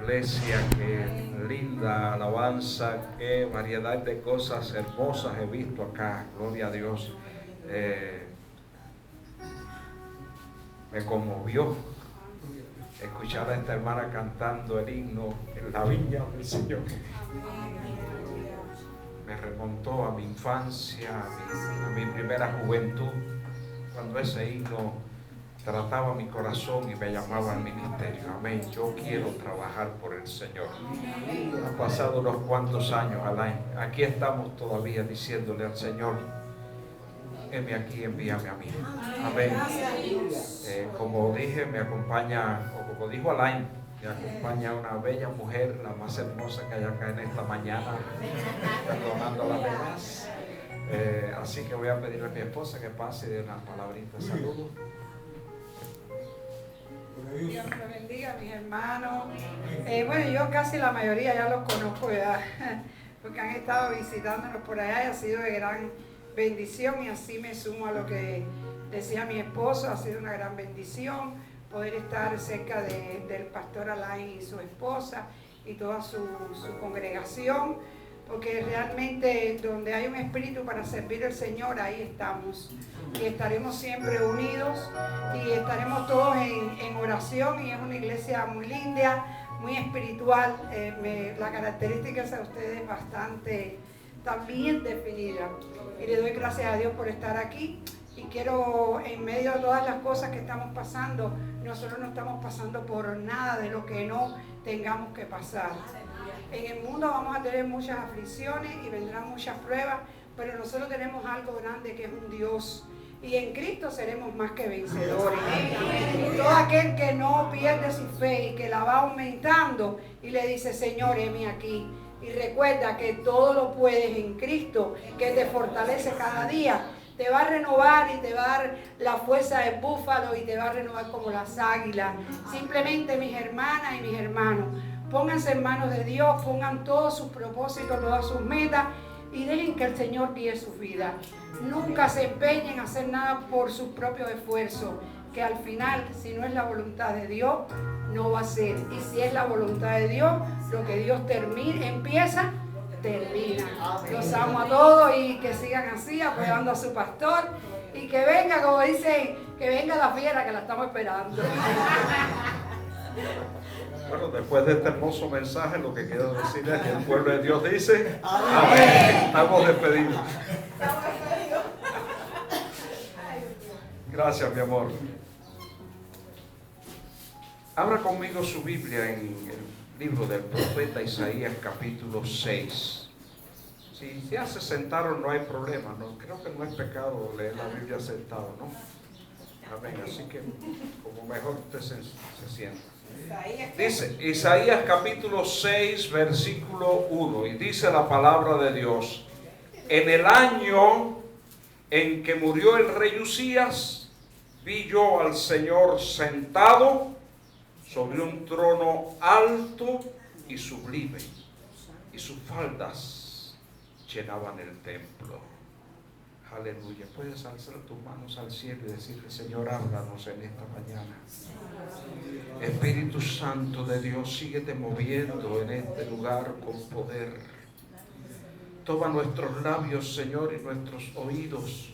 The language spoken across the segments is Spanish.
Iglesia, qué linda alabanza, qué variedad de cosas hermosas he visto acá, gloria a Dios. Me conmovió escuchar a esta hermana cantando el himno en la viña del Señor. Me remontó a mi infancia, a mi primera juventud, cuando ese himno trataba mi corazón y me llamaba al ministerio. Amén. Yo quiero trabajar por el Señor. Han pasado unos cuantos años, Alain. Aquí estamos todavía diciéndole al Señor: heme aquí, envíame a mí. Amén. Como dije, me acompaña, o como dijo Alain, me acompaña una bella mujer, la más hermosa que hay acá en esta mañana, perdonando a las demás. Así que voy a pedirle a mi esposa que pase de unas palabritas de saludo. Dios me bendiga, mis hermanos. Bueno, yo casi la mayoría ya los conozco ya, porque han estado visitándonos por allá y ha sido de gran bendición, y así me sumo a lo que decía mi esposo. Ha sido una gran bendición poder estar cerca del pastor Alain y su esposa y toda su congregación, porque realmente donde hay un espíritu para servir al Señor, ahí estamos, y estaremos siempre unidos y estaremos todos en oración, y es una iglesia muy linda, muy espiritual. La característica de ustedes es bastante también definida, y le doy gracias a Dios por estar aquí. Y quiero, en medio de todas las cosas que estamos pasando, nosotros no estamos pasando por nada de lo que no tengamos que pasar. En el mundo vamos a tener muchas aflicciones y vendrán muchas pruebas, pero nosotros tenemos algo grande que es un Dios, y en Cristo seremos más que vencedores. Y todo aquel que no pierde su fe y que la va aumentando y le dice: Señor, heme aquí. Y recuerda que todo lo puedes en Cristo, que te fortalece cada día. Te va a renovar y te va a dar la fuerza del búfalo y te va a renovar como las águilas. Simplemente, mis hermanas y mis hermanos, pónganse en manos de Dios, pongan todos sus propósitos, todas sus metas, y dejen que el Señor guíe su vida. Nunca se empeñen a hacer nada por sus propios esfuerzos, que al final, si no es la voluntad de Dios, no va a ser. Y si es la voluntad de Dios, lo que Dios empieza, termina. Los amo a todos, y que sigan así, apoyando a su pastor, y que venga, como dicen, que venga la fiera, que la estamos esperando. Bueno, después de este hermoso mensaje, lo que quiero decir es que el pueblo de Dios dice: amén. Estamos despedidos. Gracias, mi amor. Abra conmigo su Biblia en el libro del profeta Isaías, capítulo 6. Si ya se sentaron, no hay problema, ¿no? Creo que no es pecado leer la Biblia sentado, ¿no? Amén. Así que, como mejor usted se sienta. Dice Isaías capítulo 6, versículo 1, y dice la palabra de Dios: en el año en que murió el rey Usías, vi yo al Señor sentado sobre un trono alto y sublime, y sus faldas llenaban el templo. Aleluya. Puedes alzar tus manos al cielo y decirle: Señor, háblanos en esta mañana. Espíritu Santo de Dios, síguete moviendo en este lugar con poder. Toma nuestros labios, Señor, y nuestros oídos,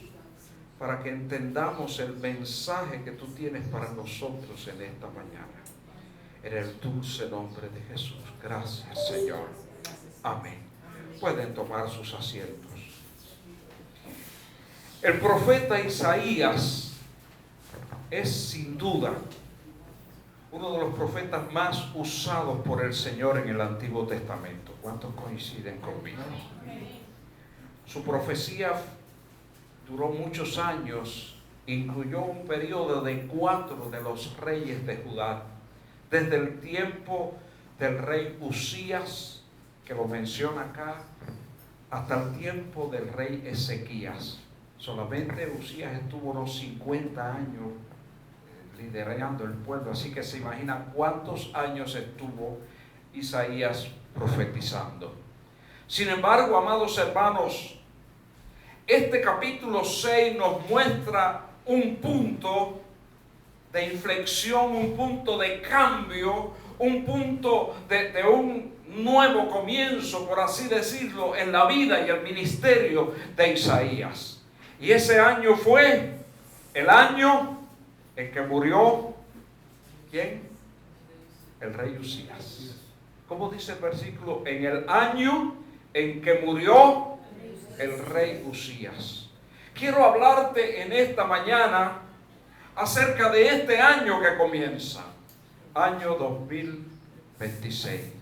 para que entendamos el mensaje que tú tienes para nosotros en esta mañana. En el dulce nombre de Jesús. Gracias, Señor. Amén. Pueden tomar sus asientos. El profeta Isaías es sin duda uno de los profetas más usados por el Señor en el Antiguo Testamento. ¿Cuántos coinciden conmigo? Su profecía duró muchos años, incluyó un periodo de 4 de los reyes de Judá, desde el tiempo del rey Usías, que lo menciona acá, hasta el tiempo del rey Ezequías. Solamente Usías estuvo unos 50 años liderando el pueblo, así que se imagina cuántos años estuvo Isaías profetizando. Sin embargo, amados hermanos, este capítulo 6 nos muestra un punto de inflexión, un punto de cambio, un punto de un nuevo comienzo, por así decirlo, en la vida y el ministerio de Isaías. Y ese año fue el año en que murió, ¿quién? El rey Usías. ¿Cómo dice el versículo? En el año en que murió el rey Usías. Quiero hablarte en esta mañana acerca de este año que comienza, año 2026.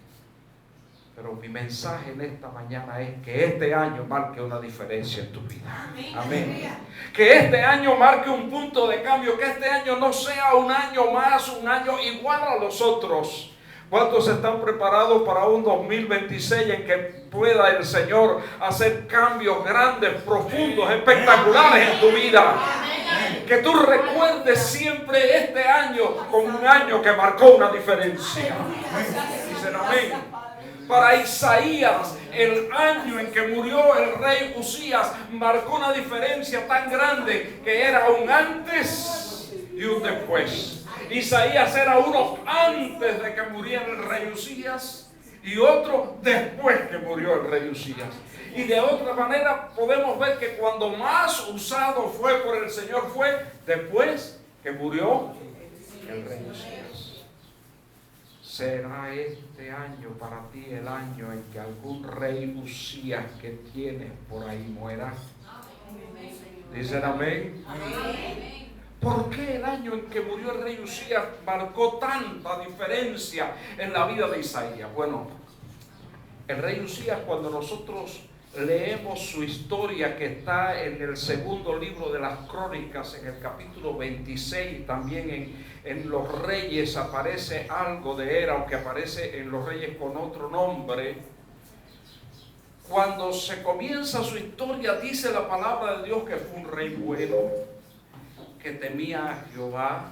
Pero mi mensaje en esta mañana es que este año marque una diferencia en tu vida. Amén. Que este año marque un punto de cambio, que este año no sea un año más, un año igual a los otros. ¿Cuántos están preparados para un 2026 en que pueda el Señor hacer cambios grandes, profundos, espectaculares en tu vida? Que tú recuerdes siempre este año como un año que marcó una diferencia. Dicen amén. Para Isaías, el año en que murió el rey Usías marcó una diferencia tan grande que era un antes y un después. Isaías era uno antes de que muriera el rey Usías y otro después que murió el rey Usías. Y de otra manera podemos ver que cuando más usado fue por el Señor fue después que murió el rey Usías. ¿Será este año para ti el año en que algún rey Usías que tienes por ahí muera? ¿Dicen amén? ¿Por qué el año en que murió el rey Usías marcó tanta diferencia en la vida de Isaías? Bueno, el rey Usías, cuando nosotros leemos su historia, que está en el segundo libro de las Crónicas, en el capítulo 26, también en los Reyes aparece algo de él, aunque aparece en los Reyes con otro nombre. Cuando se comienza su historia, dice la palabra de Dios que fue un rey bueno, que temía a Jehová,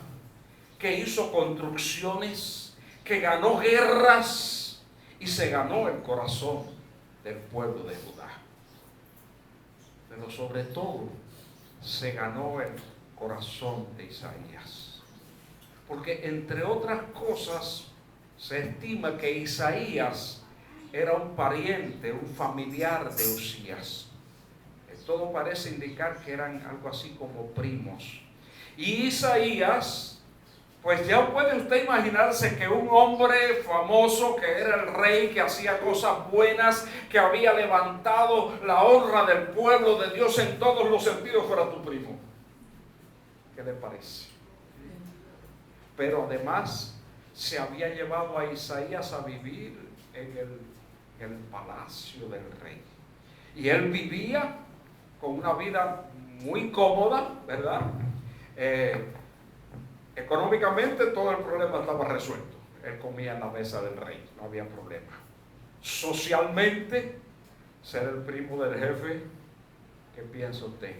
que hizo construcciones, que ganó guerras y se ganó el corazón del pueblo de Judá. Pero sobre todo se ganó el corazón de Isaías. Porque entre otras cosas se estima que Isaías era un pariente, un familiar de Usías. Todo parece indicar que eran algo así como primos. Y Isaías, pues ya puede usted imaginarse que un hombre famoso, que era el rey, que hacía cosas buenas, que había levantado la honra del pueblo de Dios en todos los sentidos, fuera tu primo. ¿Qué le parece? Pero además se había llevado a Isaías a vivir en el palacio del rey. Y él vivía con una vida muy cómoda, ¿verdad? Económicamente todo el problema estaba resuelto. Él comía en la mesa del rey, no había problema. Socialmente, ser el primo del jefe, ¿qué piensa usted?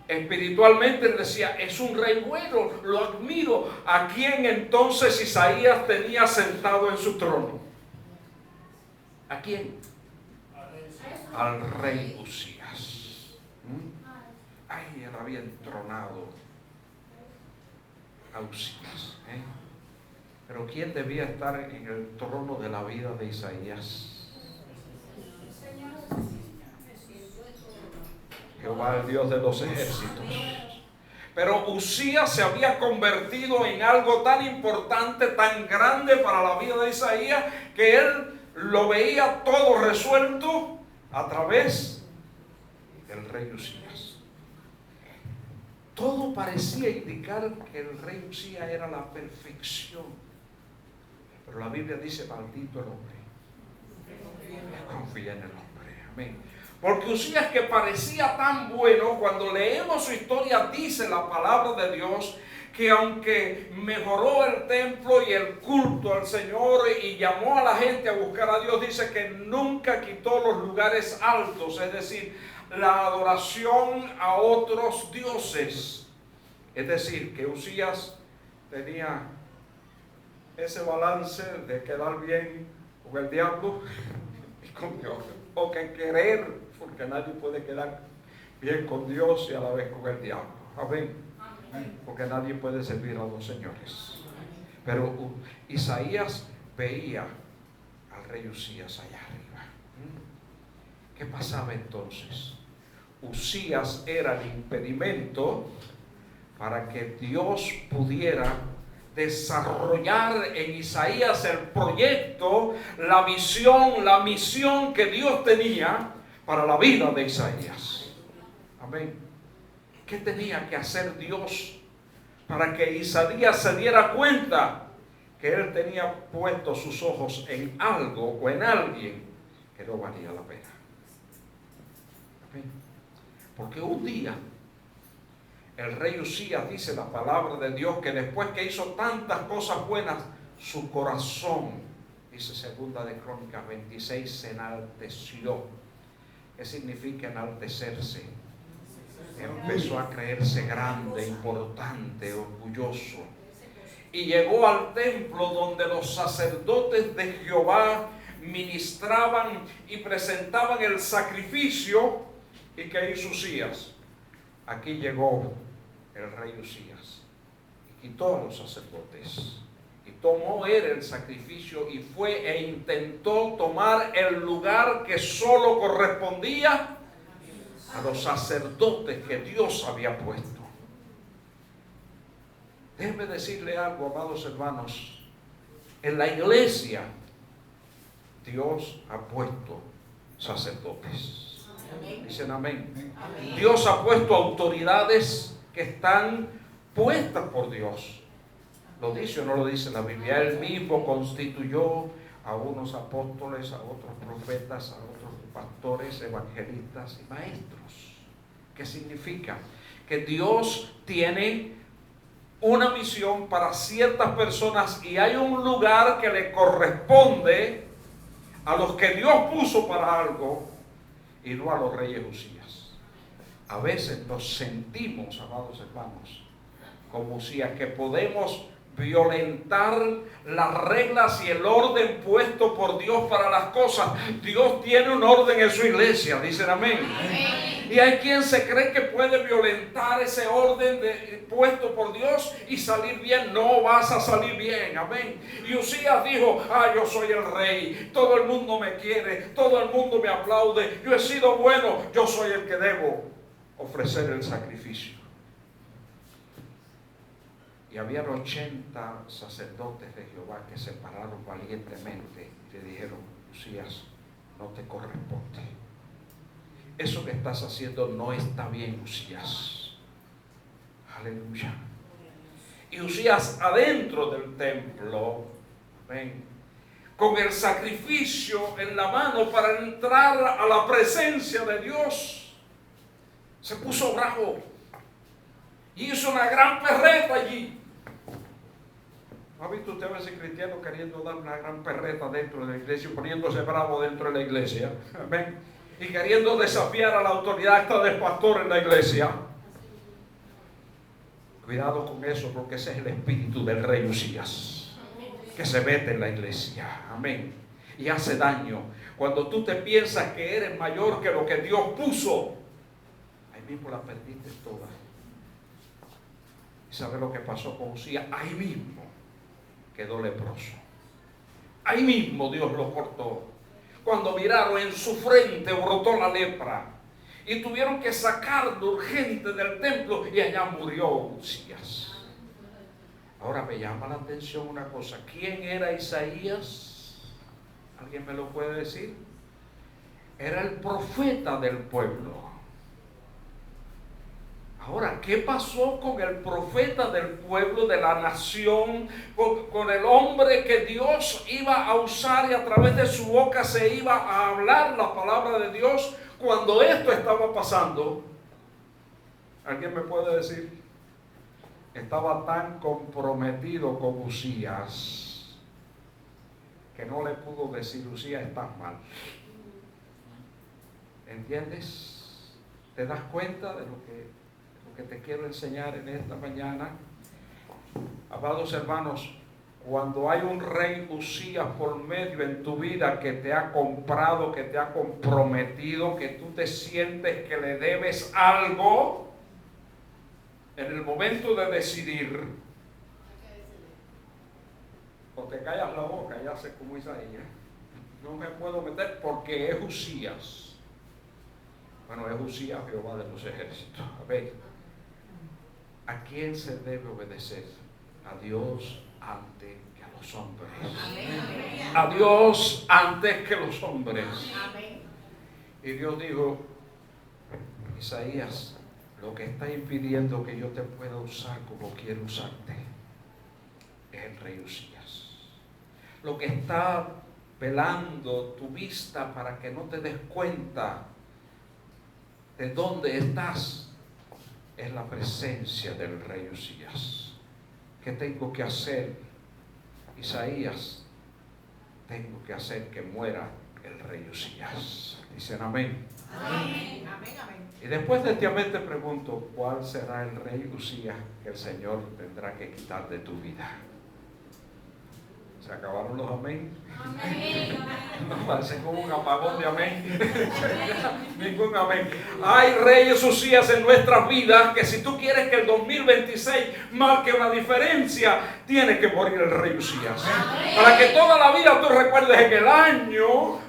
Espiritualmente él decía, es un rey bueno, lo admiro. ¿A quién entonces Isaías tenía sentado en su trono? ¿A quién? Al rey Usías. Ay, él había entronado a Usías. Pero ¿quién debía estar en el trono de la vida de Isaías? Jehová, el Dios de los ejércitos. Pero Usías se había convertido en algo tan importante, tan grande para la vida de Isaías, que él lo veía todo resuelto a través del rey Usías. Todo parecía indicar que el rey Usías era la perfección. Pero la Biblia dice, maldito el hombre que confía en el hombre. Amén. Porque Usías, que parecía tan bueno, cuando leemos su historia, dice la palabra de Dios que aunque mejoró el templo y el culto al Señor y llamó a la gente a buscar a Dios, dice que nunca quitó los lugares altos, es decir, la adoración a otros dioses. Es decir, que Usías tenía ese balance de quedar bien con el diablo y con Dios, o que querer, porque nadie puede quedar bien con Dios y a la vez con el diablo. Amén. Porque nadie puede servir a dos señores. Pero Isaías veía al rey Usías allá arriba. ¿Qué pasaba entonces? Usías era el impedimento para que Dios pudiera desarrollar en Isaías el proyecto, la visión, la misión que Dios tenía para la vida de Isaías. Amén. ¿Qué tenía que hacer Dios para que Isaías se diera cuenta que él tenía puesto sus ojos en algo o en alguien que no valía la pena? Amén. Porque un día el rey Usías, dice la palabra de Dios, que después que hizo tantas cosas buenas, su corazón, dice segunda de Crónicas 26, se enalteció. ¿Qué significa enaltecerse? Empezó a creerse grande, importante, orgulloso. Y llegó al templo donde los sacerdotes de Jehová ministraban y presentaban el sacrificio. ¿Y qué hizo Usías? Aquí llegó el rey Usías y quitó a los sacerdotes y tomó él el sacrificio y fue e intentó tomar el lugar que solo correspondía a los sacerdotes que Dios había puesto. Déjeme decirle algo, amados hermanos. En la iglesia Dios ha puesto sacerdotes. Dicen amén. Dios ha puesto autoridades que están puestas por Dios. ¿Lo dice o no lo dice la Biblia? Él mismo constituyó a unos apóstoles, a otros profetas, a otros pastores, evangelistas y maestros. ¿Qué significa? Que Dios tiene una misión para ciertas personas y hay un lugar que le corresponde a los que Dios puso para algo y no a los reyes Usías. A veces nos sentimos, amados hermanos, como Usías, que podemos violentar las reglas y el orden puesto por Dios para las cosas. Dios tiene un orden en su iglesia, dicen amén. Y hay quien se cree que puede violentar ese orden puesto por Dios y salir bien. No vas a salir bien, amén. Y Usías dijo: yo soy el rey, todo el mundo me quiere, todo el mundo me aplaude, yo he sido bueno, yo soy el que debo ofrecer el sacrificio. Y habían 80 sacerdotes de Jehová que se pararon valientemente y le dijeron: Usías, no te corresponde. Eso que estás haciendo no está bien, Usías. Aleluya. Y Usías, adentro del templo, ven, con el sacrificio en la mano para entrar a la presencia de Dios, se puso bravo y hizo una gran perreta allí. ¿Ha visto usted a veces cristianos queriendo dar una gran perreta dentro de la iglesia, poniéndose bravo dentro de la iglesia? Amén. Y queriendo desafiar a la autoridad hasta del pastor en la iglesia. Cuidado con eso, porque ese es el espíritu del rey Usías, que se mete en la iglesia. Amén. Y hace daño. Cuando tú te piensas que eres mayor que lo que Dios puso, ahí mismo la perdiste toda. ¿Y sabes lo que pasó con Usías? Ahí mismo quedó leproso. Ahí mismo Dios lo cortó. Cuando miraron, en su frente brotó la lepra y tuvieron que sacarlo urgente del templo y allá murió Usías. Ahora me llama la atención una cosa. ¿Quién era Isaías? ¿Alguien me lo puede decir? Era el profeta del pueblo. Ahora, ¿qué pasó con el profeta del pueblo, de la nación, con el hombre que Dios iba a usar y a través de su boca se iba a hablar la palabra de Dios cuando esto estaba pasando? ¿Alguien me puede decir? Estaba tan comprometido con Usías que no le pudo decir: Usías, estás mal. ¿Entiendes? ¿Te das cuenta de lo que te quiero enseñar en esta mañana? Amados hermanos, cuando hay un rey Usías por medio en tu vida que te ha comprado, que te ha comprometido, que tú te sientes que le debes algo, en el momento de decidir, o te callas la boca y haces como Isaías. No me puedo meter porque es Usías. Bueno, es Usías, Jehová de los ejércitos. A ver, ¿a quién se debe obedecer? A Dios antes que a los hombres. A Dios antes que los hombres. Y Dios dijo: Isaías, lo que está impidiendo que yo te pueda usar como quiero usarte es el rey Usías. Lo que está velando tu vista para que no te des cuenta de dónde estás es la presencia del rey Usías. ¿Qué tengo que hacer, Isaías? Tengo que hacer que muera el rey Usías. Dicen amén. Amén. Amén, amén. Y después de este amén te pregunto: ¿cuál será el rey Usías que el Señor tendrá que quitar de tu vida? ¿Se acabaron los amén? Amén. Nos parece como un apagón de amén. Ningún amén. Hay reyes Usías en nuestras vidas que si tú quieres que el 2026 marque una diferencia, tiene que morir el rey Usías. Para que toda la vida tú recuerdes en el año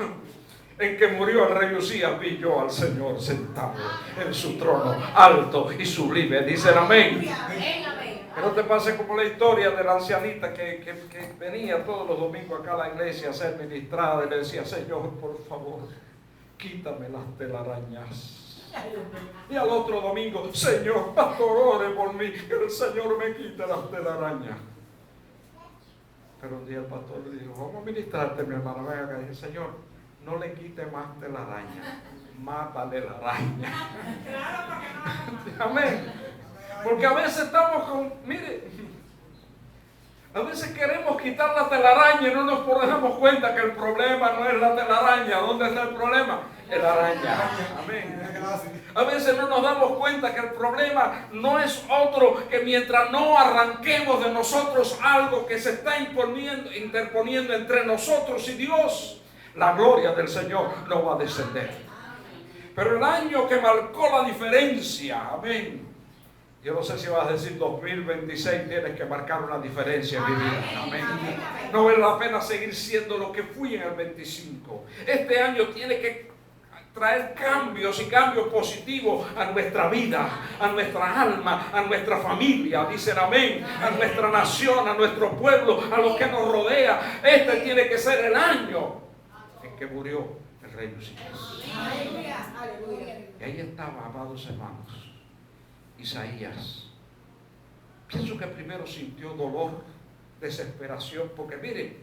en que murió el rey Usías, vi yo al Señor sentado en su trono alto y sublime. Dicen amén. Que no te pase como la historia de la ancianita que venía todos los domingos acá a la iglesia a ser ministrada y le decía: Señor, por favor, quítame las telarañas. Y al otro domingo: Señor, pastor, ore por mí, que el Señor me quite las telarañas. Pero un día el pastor le dijo: vamos a ministrarte, mi hermano. Venga acá. Y dije: Señor, no le quite más telaraña, mátale la araña. Amén. Porque a veces estamos con, mire, a veces queremos quitar la telaraña y no nos damos cuenta que el problema no es la telaraña. ¿Dónde está el problema? El araña. Amén. A veces no nos damos cuenta que el problema no es otro que mientras no arranquemos de nosotros algo que se está interponiendo entre nosotros y Dios, la gloria del Señor no va a descender. Pero el año que marcó la diferencia, amén. Yo no sé si vas a decir 2026 tienes que marcar una diferencia en mi vida. Amén. No vale la pena seguir siendo lo que fui en el 25. Este año tiene que traer cambios y cambios positivos a nuestra vida, a nuestra alma, a nuestra familia. Dicen amén. A nuestra nación, a nuestro pueblo, a los que nos rodea. Este tiene que ser el año en que murió el rey Usías. Y ahí estaba, amados hermanos, Isaías. Pienso que primero sintió dolor, desesperación, porque mire,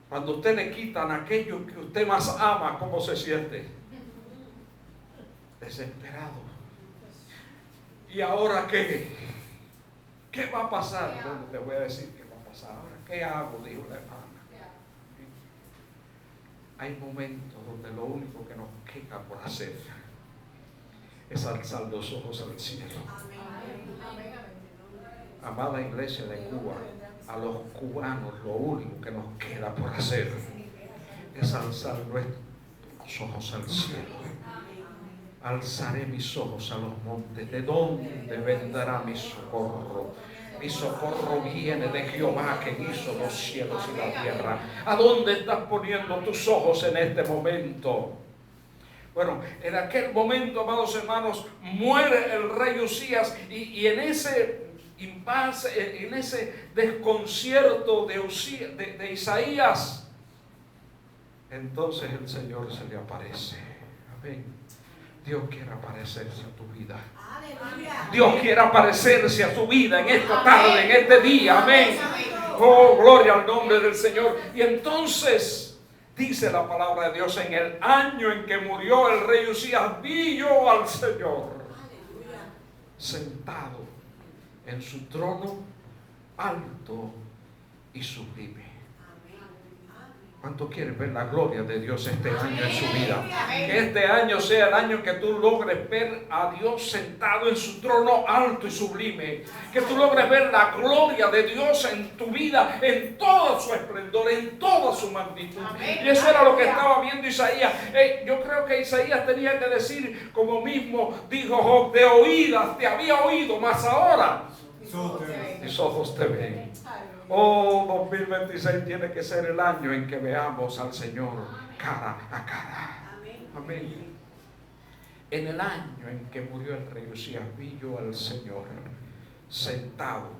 cuando usted le quitan aquello que usted más ama, ¿cómo se siente? Desesperado. ¿Y ahora qué? ¿Qué va a pasar? Bueno, te voy a decir qué va a pasar. Ahora, ¿qué hago? Dijo la hermana. Hay momentos donde lo único que nos queda por hacer es alzar los ojos al cielo. Amada iglesia de Cuba, a los cubanos lo único que nos queda por hacer es alzar nuestros ojos al cielo. Alzaré mis ojos a los montes. ¿De dónde vendrá mi socorro? Mi socorro viene de Jehová, que hizo los cielos y la tierra. ¿A dónde estás poniendo tus ojos en este momento? Bueno, en aquel momento, amados hermanos, muere el rey Usías y en ese impasse, en ese desconcierto de Isaías, entonces el Señor se le aparece. Amén. Dios quiere aparecerse a tu vida. Dios quiere aparecerse a tu vida en esta tarde, en este día. Amén. Oh, gloria al nombre del Señor. Y entonces dice la palabra de Dios: en el año en que murió el rey Usías, vi yo al Señor sentado en su trono alto y sublime. ¿Cuánto quieres ver la gloria de Dios este año en su vida? Que este año sea el año que tú logres ver a Dios sentado en su trono alto y sublime. Que tú logres ver la gloria de Dios en tu vida, en todo su esplendor, en toda su magnitud. Y eso era lo que estaba viendo Isaías. Yo creo que Isaías tenía que decir, como mismo dijo Job: de oídas te había oído, mas ahora mis ojos te ven. Oh, 2026 tiene que ser el año en que veamos al Señor cara a cara. Amén. En el año en que murió el rey Usías, vi yo al Señor sentado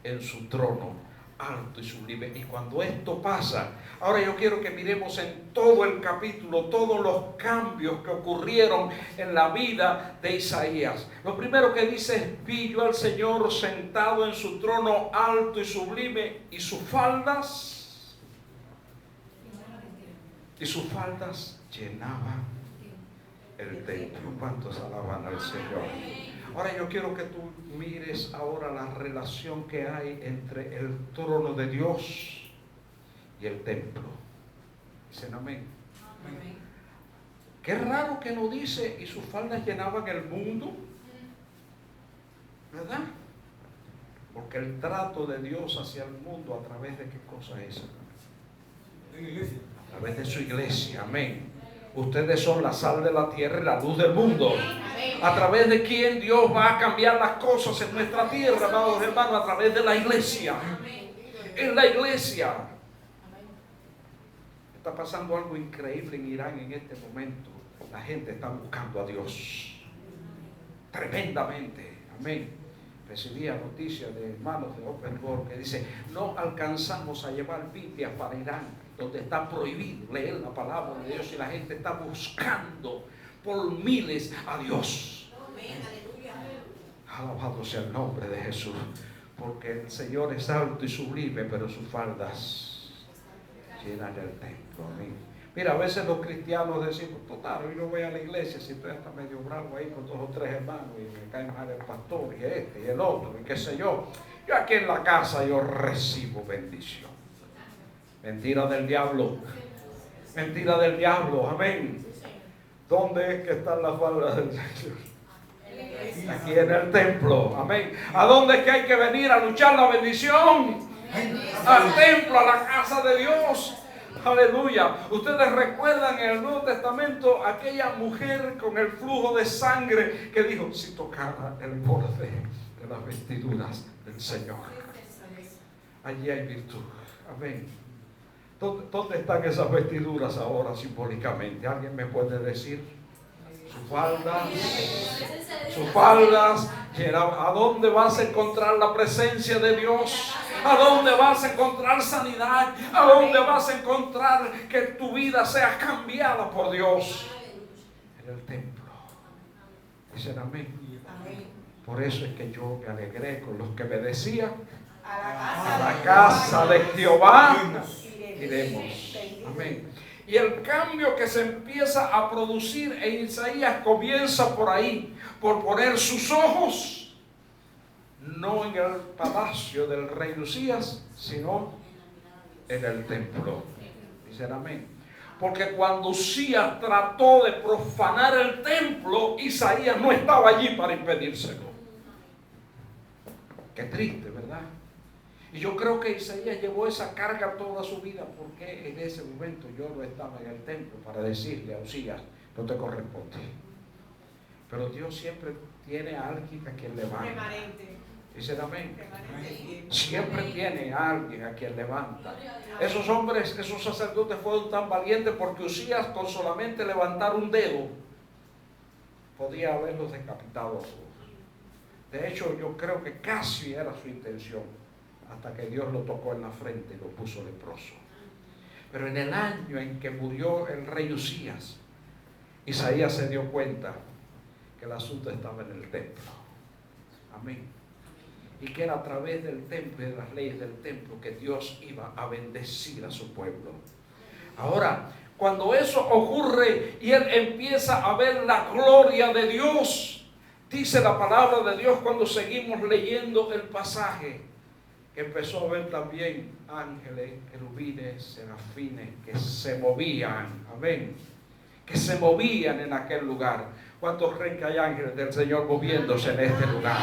en su trono alto y sublime. Y cuando esto pasa, ahora yo quiero que miremos en todo el capítulo todos los cambios que ocurrieron en la vida de Isaías. Lo primero que dice es: vi yo al Señor sentado en su trono alto y sublime, y sus faldas llenaban el templo. ¿Cuántos alaban al Señor? Ahora yo quiero que tú mires ahora la relación que hay entre el trono de Dios y el templo. Dicen amén. Qué raro que no dice y sus faldas llenaban el mundo, ¿verdad? Porque el trato de Dios hacia el mundo, ¿a través de qué cosa es? A través de su iglesia. Amén. Ustedes son la sal de la tierra y la luz del mundo. ¿A través de quién Dios va a cambiar las cosas en nuestra tierra, amados hermanos? A través de la iglesia. En la iglesia. Está pasando algo increíble en Irán en este momento. La gente está buscando a Dios tremendamente. Amén. Recibía noticias de hermanos de Open Door que dice: no alcanzamos a llevar Biblias para Irán, donde está prohibido leer la palabra de Dios, y la gente está buscando por miles a Dios. Alabado sea el nombre de Jesús, porque el Señor es alto y sublime, pero sus faldas llenan el templo. Amén. Mira, a veces los cristianos decimos: total, yo no voy a la iglesia si estoy hasta medio bravo ahí con 2 o 3 hermanos y me cae mal el pastor y este y el otro y qué sé yo. Yo aquí en la casa yo recibo bendición. Mentira del diablo. Mentira del diablo. Amén. ¿Dónde es que están las faldas del Señor? Aquí en el templo. Amén. ¿A dónde es que hay que venir a luchar la bendición? Al templo, a la casa de Dios. Aleluya. Ustedes recuerdan en el Nuevo Testamento aquella mujer con el flujo de sangre que dijo: si tocara el borde de las vestiduras del Señor, allí hay virtud. Amén. ¿Dónde están esas vestiduras ahora simbólicamente? ¿Alguien me puede decir? Sus faldas. ¿A dónde vas a encontrar la presencia de Dios? ¿A dónde vas a encontrar sanidad? ¿A dónde vas a encontrar que tu vida sea cambiada por Dios? En el templo. Dicen amén. Por eso es que yo me alegré con los que me decían: a la casa de Jehová iremos. Amén. Y el cambio que se empieza a producir en Isaías comienza por ahí, por poner sus ojos no en el palacio del rey Usías, sino en el templo. Dicen amén. Porque cuando Usías trató de profanar el templo, Isaías no estaba allí para impedírselo. Qué triste, ¿verdad? Y yo creo que Isaías llevó esa carga toda su vida, porque en ese momento yo no estaba en el templo para decirle a Usías: no te corresponde. Pero Dios siempre tiene a alguien a quien levanta. Dicen amén. Siempre tiene a alguien a quien levanta. Esos hombres, esos sacerdotes fueron tan valientes porque Usías, con solamente levantar un dedo, podía haberlos decapitado a todos. De hecho, yo creo que casi era su intención, hasta que Dios lo tocó en la frente y lo puso leproso. Pero en el año en que murió el rey Usías, Isaías se dio cuenta que el asunto estaba en el templo. Amén. Y que era a través del templo y de las leyes del templo que Dios iba a bendecir a su pueblo. Ahora, cuando eso ocurre y él empieza a ver la gloria de Dios, dice la palabra de Dios cuando seguimos leyendo el pasaje, que empezó a ver también ángeles, querubines, serafines que se movían. Amén. Que se movían en aquel lugar. ¿Cuántos creen que hay ángeles del Señor moviéndose en este lugar?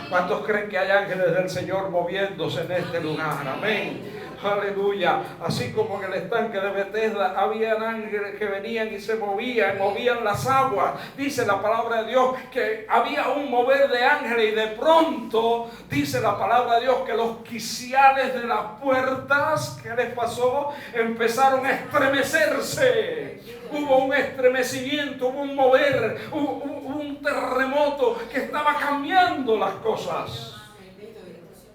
¿Cuántos creen que hay ángeles del Señor moviéndose en este lugar? Amén. Aleluya. Así como en el estanque de Betesda había ángeles que venían y se movían las aguas. Dice la palabra de Dios que había un mover de ángeles y de pronto dice la palabra de Dios que los quiciales de las puertas, ¿qué les pasó? Empezaron a estremecerse. Hubo un estremecimiento, hubo un mover, hubo un terremoto que estaba cambiando las cosas.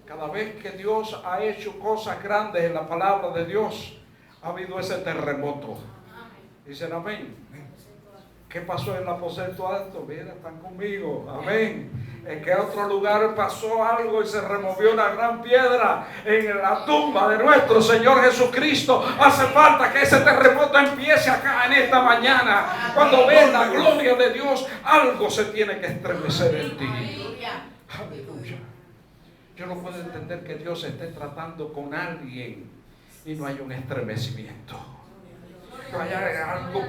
Cada vez que Dios ha hecho cosas grandes en la palabra de Dios, ha habido ese terremoto. Dicen amén. ¿Qué pasó en el aposento alto? Mira, están conmigo. Amén. ¿En qué otro lugar pasó algo y se removió una gran piedra? En la tumba de nuestro Señor Jesucristo. Hace falta que ese terremoto empiece acá en esta mañana. Cuando ves la gloria de Dios, algo se tiene que estremecer en ti. Aleluya. Yo no puedo entender que Dios esté tratando con alguien y no haya un estremecimiento. No haya algo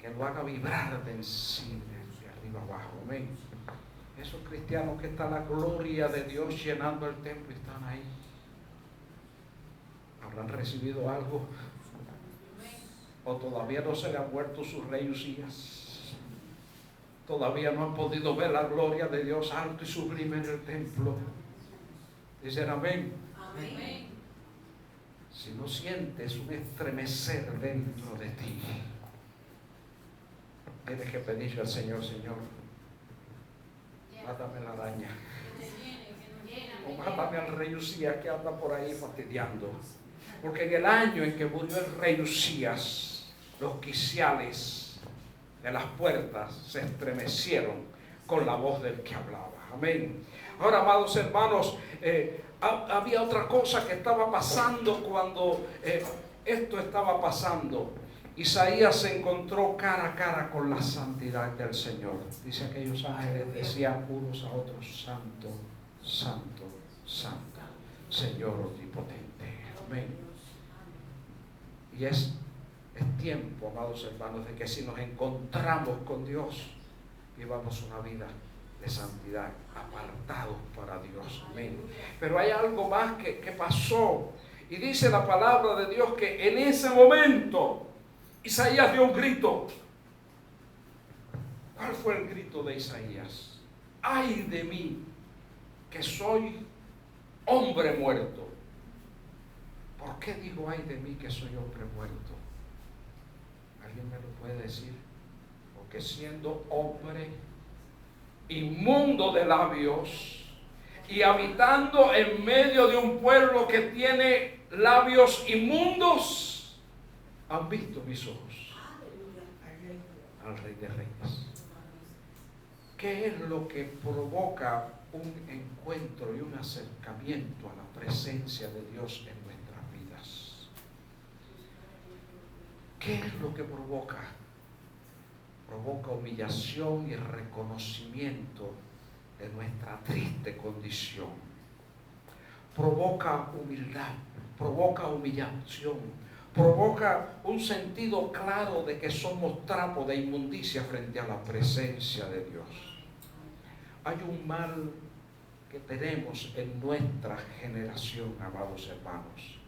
que lo haga vibrar de encima, de arriba abajo. Amén. Esos cristianos que está la gloria de Dios llenando el templo y están ahí. ¿Habrán recibido algo? ¿O todavía no se le han vuelto sus rey Usías? Todavía no han podido ver la gloria de Dios alto y sublime en el templo. Dicen amén. Amén. Si no sientes un estremecer dentro de ti, tienes que pedirle al Señor, Señor, mátame la araña. O mátame al rey Usías que anda por ahí fastidiando. Porque en el año en que murió el rey Usías, los quiciales de las puertas se estremecieron con la voz del que hablaba. Amén. Ahora, amados hermanos, había otra cosa que estaba pasando cuando esto estaba pasando. Isaías se encontró cara a cara con la santidad del Señor. Dice, aquellos ángeles decían unos a otros: santo, santo, santo, Señor omnipotente. Amén. Y es tiempo, amados hermanos, de que si nos encontramos con Dios, vivamos una vida de santidad, apartados para Dios. Amén. Pero hay algo más que pasó. Y dice la palabra de Dios que en ese momento Isaías dio un grito. ¿Cuál fue el grito de Isaías? ¡Ay de mí, que soy hombre muerto! ¿Por qué digo ay de mí que soy hombre muerto? ¿Alguien me lo puede decir? Porque siendo hombre inmundo de labios y habitando en medio de un pueblo que tiene labios inmundos, han visto mis ojos al Rey de Reyes. ¿Qué es lo que provoca un encuentro y un acercamiento a la presencia de Dios en nuestras vidas? ¿Qué es lo que provoca? Provoca humillación y reconocimiento de nuestra triste condición. Provoca humildad, provoca humillación, provoca un sentido claro de que somos trapo de inmundicia frente a la presencia de Dios. Hay un mal que tenemos en nuestra generación, amados hermanos,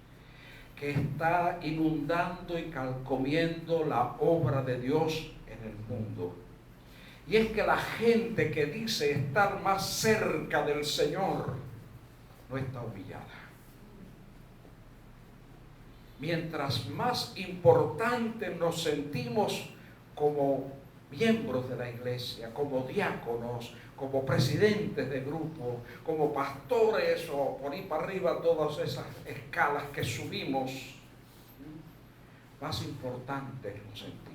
que está inundando y calcomiendo la obra de Dios en el mundo. Y es que la gente que dice estar más cerca del Señor no está humillada. Mientras más importantes nos sentimos como miembros de la iglesia, como diáconos, como presidentes de grupo, como pastores o por ahí para arriba, todas esas escalas que subimos, más importantes nos sentimos.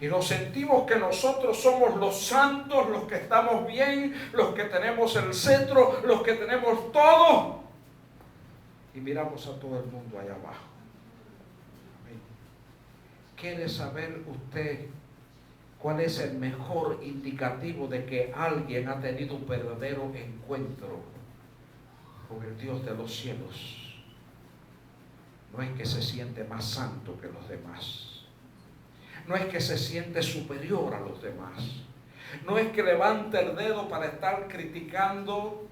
Y nos sentimos que nosotros somos los santos, los que estamos bien, los que tenemos el cetro, los que tenemos todo. Y miramos a todo el mundo allá abajo. Amén. ¿Quiere saber usted cuál es el mejor indicativo de que alguien ha tenido un verdadero encuentro con el Dios de los cielos? No es que se siente más santo que los demás. No es que se siente superior a los demás. No es que levanta el dedo para estar criticando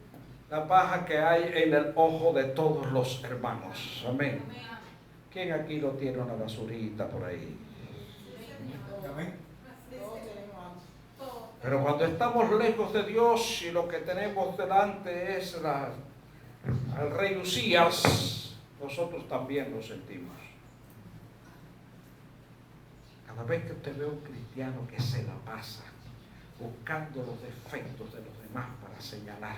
la paja que hay en el ojo de todos los hermanos. Amén. ¿Quién aquí no tiene una basurita por ahí? Amén. Pero cuando estamos lejos de Dios y lo que tenemos delante es al rey Usías, nosotros también lo sentimos. Cada vez que usted ve a un cristiano que se la pasa buscando los defectos de los demás para señalar,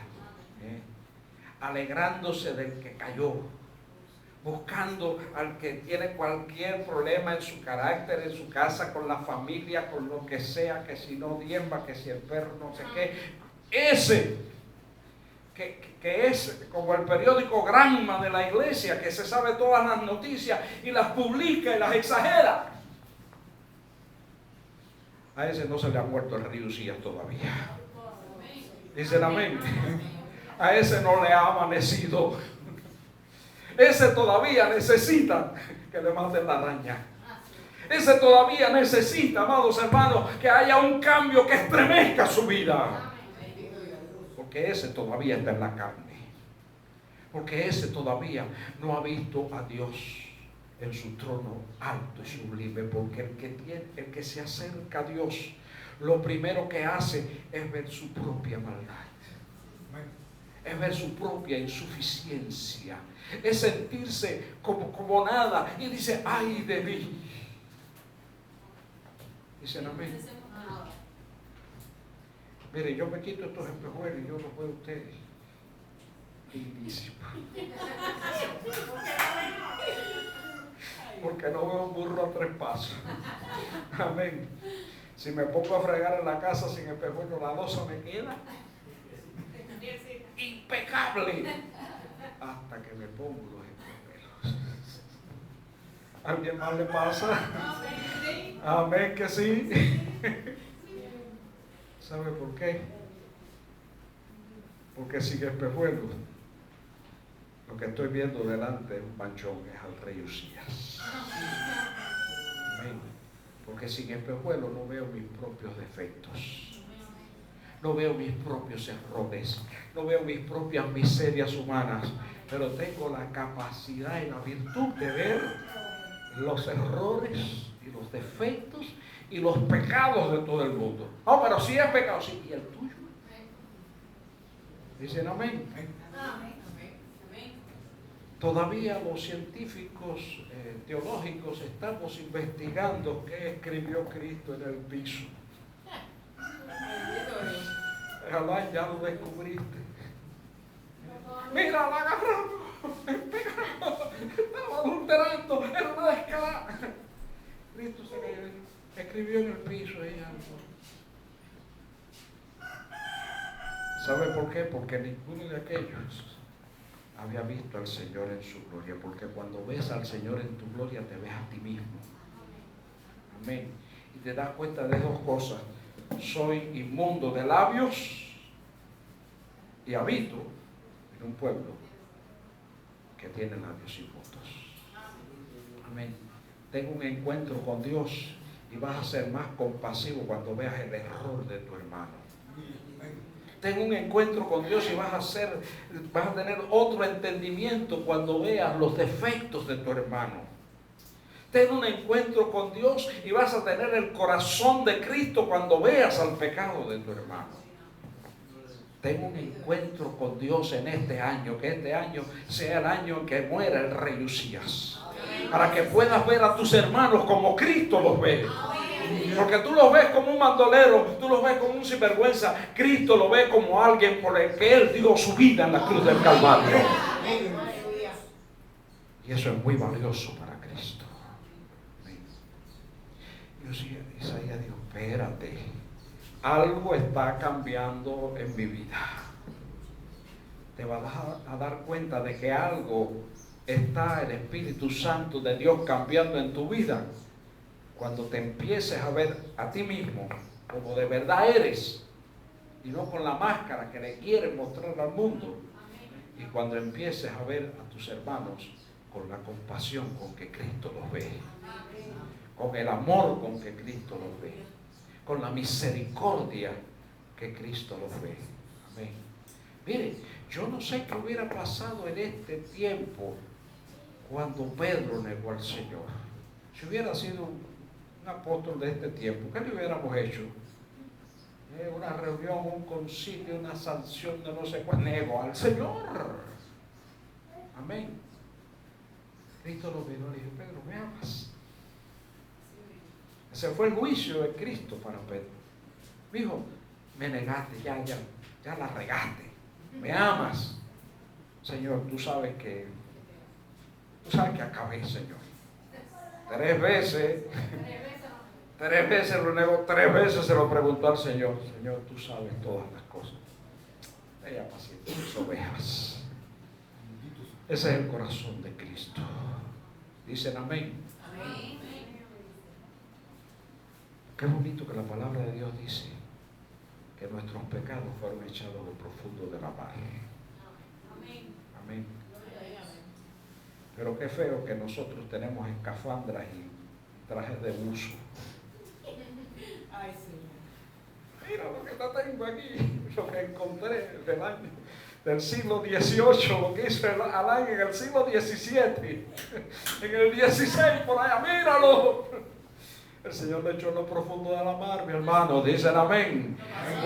alegrándose del que cayó, buscando al que tiene cualquier problema en su carácter, en su casa, con la familia, con lo que sea, que si no diezma, que si el perro no sé qué, ese que es como el periódico Granma de la iglesia, que se sabe todas las noticias y las publica y las exagera. A ese no se le ha muerto el río Usías todavía. Dicen amén. A ese no le ha amanecido. Ese todavía necesita que le maten la araña. Ese todavía necesita, amados hermanos, que haya un cambio que estremezca su vida. Porque ese todavía está en la carne. Porque ese todavía no ha visto a Dios en su trono alto y sublime. Porque el que se acerca a Dios, lo primero que hace es ver su propia maldad. Es ver su propia insuficiencia. Es sentirse como nada. Y dice, ay de mí. Dicen amén. Mire, yo me quito estos espejuelos y yo los veo a ustedes. Lindísimo. Porque no veo un burro a 3 pasos. Amén. Si me pongo a fregar en la casa sin espejuelo, la loza me queda impecable hasta que me pongo los espejuelos. ¿A alguien más le pasa? Amén que sí. ¿Sabe por qué? Porque sin espejuelos lo que estoy viendo delante de un manchón es al rey Usías. Amén. Porque sin espejuelos no veo mis propios defectos. No veo mis propios errores, no veo mis propias miserias humanas, pero tengo la capacidad y la virtud de ver los errores y los defectos y los pecados de todo el mundo. Oh, pero sí es pecado, sí, y el tuyo. Dicen amén. Todavía los científicos teológicos estamos investigando qué escribió Cristo en el piso. Ojalá ya lo descubriste. Mira, la agarramos. Estaba adulterando. Era una descarada. Cristo se escribió en el piso ahí algo. ¿Sabe por qué? Porque ninguno de aquellos había visto al Señor en su gloria. Porque cuando ves al Señor en tu gloria, te ves a ti mismo. Amén. Y te das cuenta de 2 cosas. Soy inmundo de labios y habito en un pueblo que tiene labios inmundos. Amén. Tengo un encuentro con Dios y vas a ser más compasivo cuando veas el error de tu hermano. Tengo un encuentro con Dios y vas a tener otro entendimiento cuando veas los defectos de tu hermano. Ten un encuentro con Dios y vas a tener el corazón de Cristo cuando veas al pecado de tu hermano. Ten un encuentro con Dios en este año, que este año sea el año en que muera el rey Usías, para que puedas ver a tus hermanos como Cristo los ve. Porque tú los ves como un bandolero, tú los ves como un sinvergüenza. Cristo lo ve como alguien por el que Él dio su vida en la cruz del Calvario. Y eso es muy valioso para Cristo. Y Isaías dijo, espérate, algo está cambiando en mi vida. Te vas a dar cuenta de que algo está, el Espíritu Santo de Dios, cambiando en tu vida cuando te empieces a ver a ti mismo como de verdad eres y no con la máscara que le quieres mostrar al mundo, y cuando empieces a ver a tus hermanos con la compasión con que Cristo los ve, con el amor con que Cristo los ve, con la misericordia que Cristo los ve. Amén. Mire, yo no sé qué hubiera pasado en este tiempo cuando Pedro negó al Señor. Si hubiera sido un apóstol de este tiempo, ¿qué le hubiéramos hecho? Una reunión, un concilio, una sanción de no sé cuál, nego al Señor. Amén. Cristo lo miró y le dijo: Pedro, ¿me amas? Ese fue el juicio de Cristo para Pedro. Me dijo: me negaste, ya la regaste. ¿Me amas? Señor, tú sabes que acabé, Señor. 3 veces lo negó, 3 veces se lo preguntó al Señor. Señor, tú sabes todas las cosas. Ella paciente tus ovejas. Ese es el corazón de Cristo. Dicen amén. Amén. Qué bonito que la palabra de Dios dice que nuestros pecados fueron echados a lo profundo de la mar. Amén. Pero qué feo que nosotros tenemos escafandras y trajes de buzo. Ay, Señor. Mira lo que tengo aquí, lo que encontré del siglo XVIII, lo que hizo Alain en el siglo XVII, en el XVI, por allá, míralo. El Señor le echó en lo profundo de la mar, mi hermano. Dicen amén.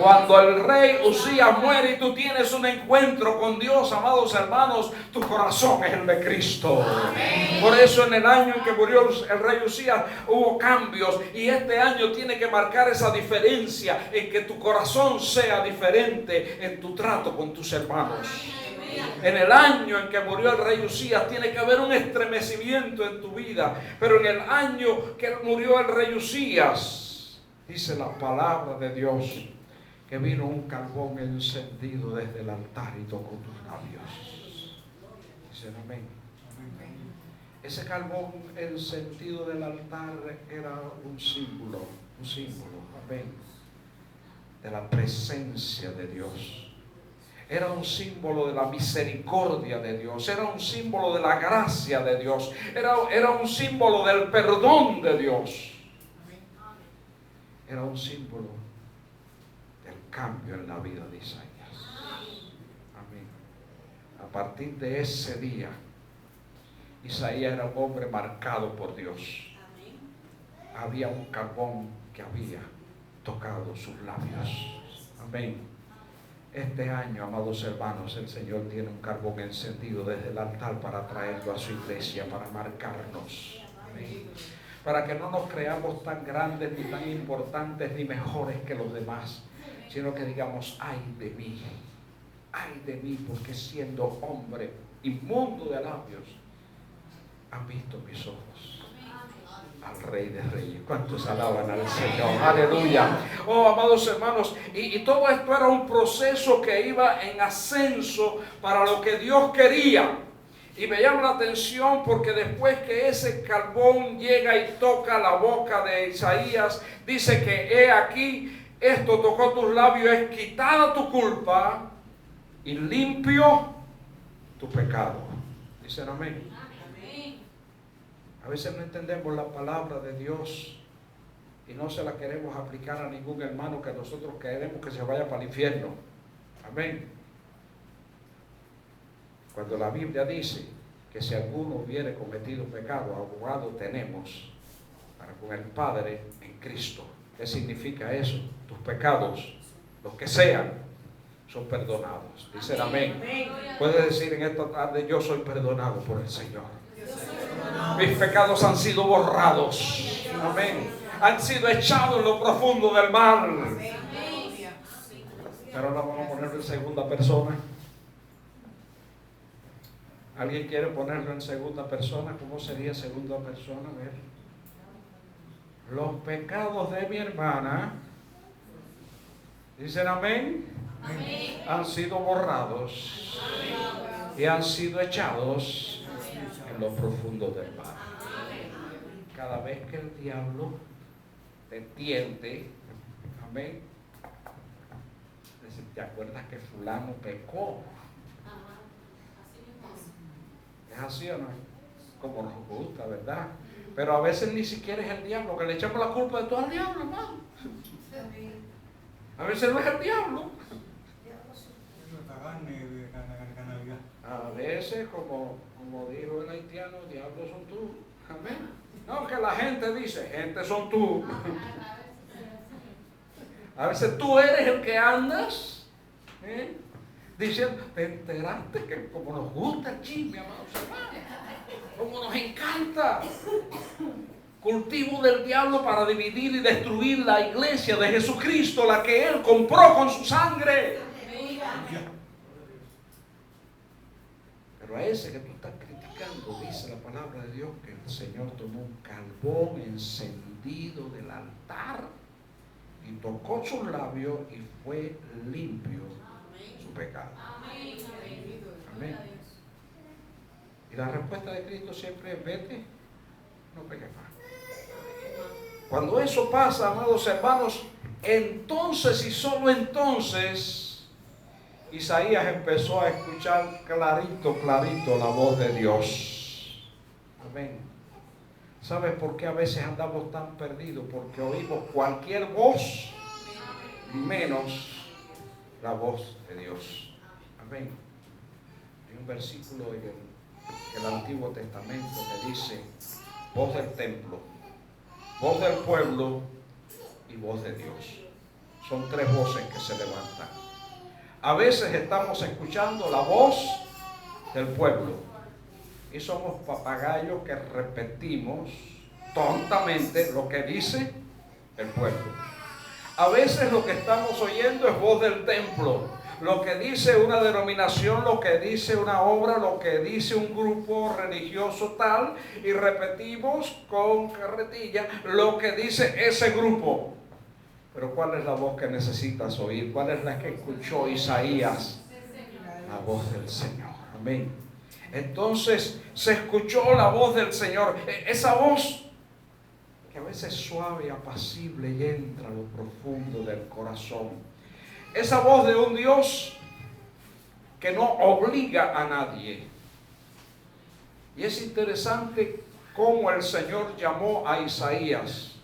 Cuando el rey Usías muere y tú tienes un encuentro con Dios, amados hermanos, tu corazón es el de Cristo. Amén. Por eso en el año en que murió el rey Usías hubo cambios, y este año tiene que marcar esa diferencia en que tu corazón sea diferente en tu trato con tus hermanos. En el año en que murió el rey Usías tiene que haber un estremecimiento en tu vida. Pero en el año que murió el rey Usías, dice la palabra de Dios, que vino un carbón encendido desde el altar y tocó tus labios. Dicen amén. Ese carbón encendido del altar era un símbolo, amén, de la presencia de Dios. Era un símbolo de la misericordia de Dios. Era un símbolo de la gracia de Dios. Era un símbolo del perdón de Dios. Era un símbolo del cambio en la vida de Isaías. Amén. A partir de ese día, Isaías era un hombre marcado por Dios. Había un carbón que había tocado sus labios. Amén. Este año, amados hermanos, el Señor tiene un carbón encendido desde el altar para traerlo a su iglesia, para marcarnos. Amén. Para que no nos creamos tan grandes, ni tan importantes, ni mejores que los demás, sino que digamos: ay de mí, porque siendo hombre inmundo de labios, han visto mis ojos al Rey de Reyes. ¿Cuántos alaban al Señor? Aleluya. Oh, amados hermanos, y todo esto era un proceso que iba en ascenso para lo que Dios quería. Y me llama la atención porque después que ese carbón llega y toca la boca de Isaías, dice que he aquí, esto tocó tus labios, es quitada tu culpa y limpio tu pecado. Dicen amén. A veces no entendemos la palabra de Dios y no se la queremos aplicar a ningún hermano que nosotros queremos que se vaya para el infierno. Amén. Cuando la Biblia dice que si alguno hubiere cometido pecado, abogado tenemos para con el Padre en Cristo. ¿Qué significa eso? Tus pecados, los que sean, son perdonados. Dicen amén. Puedes decir en esta tarde: yo soy perdonado por el Señor. Mis pecados han sido borrados. Amén. Han sido echados en lo profundo del mar. Pero ahora vamos a ponerlo en segunda persona. ¿Alguien quiere ponerlo en segunda persona? ¿Cómo sería segunda persona? A ver. Los pecados de mi hermana, dicen amén, han sido borrados y han sido echados en lo profundo del mar. Cada vez que el diablo te tiente, amén, ¿te acuerdas que fulano pecó? Es así o no, como nos gusta, ¿verdad? Pero a veces ni siquiera es el diablo, que le echamos la culpa de todo al diablo, hermano. A veces no es el diablo. A veces, como dijo el haitiano, diablos son tú. Amén. No, que la gente dice, gente son tú. A veces tú eres el que andas diciendo, te enteraste que como nos gusta el chisme, amados hermanos, como nos encanta. Cultivo del diablo para dividir y destruir la iglesia de Jesucristo, la que Él compró con su sangre. Pero a ese que tú estás criticando, dice la palabra de Dios que el Señor tomó un carbón encendido del altar y tocó sus labios y fue limpio su pecado. Amén. Y la respuesta de Cristo siempre es: vete, no peques más. Cuando eso pasa, amados hermanos, entonces y solo entonces Isaías empezó a escuchar clarito la voz de Dios. Amén. ¿Sabes por qué a veces andamos tan perdidos? Porque oímos cualquier voz menos la voz de Dios. Amén. Hay un versículo en el Antiguo Testamento que dice: voz del templo, voz del pueblo y voz de Dios. Son tres voces que se levantan. A veces estamos escuchando la voz del pueblo y somos papagayos que repetimos tontamente lo que dice el pueblo. A veces lo que estamos oyendo es voz del templo, lo que dice una denominación, lo que dice una obra, lo que dice un grupo religioso tal, y repetimos con carretilla lo que dice ese grupo. Pero ¿cuál es la voz que necesitas oír? ¿Cuál es la que escuchó Isaías? La voz del Señor. Amén. Entonces se escuchó la voz del Señor. Esa voz que a veces es suave y apacible y entra a lo profundo del corazón. Esa voz de un Dios que no obliga a nadie. Y es interesante cómo el Señor llamó a Isaías.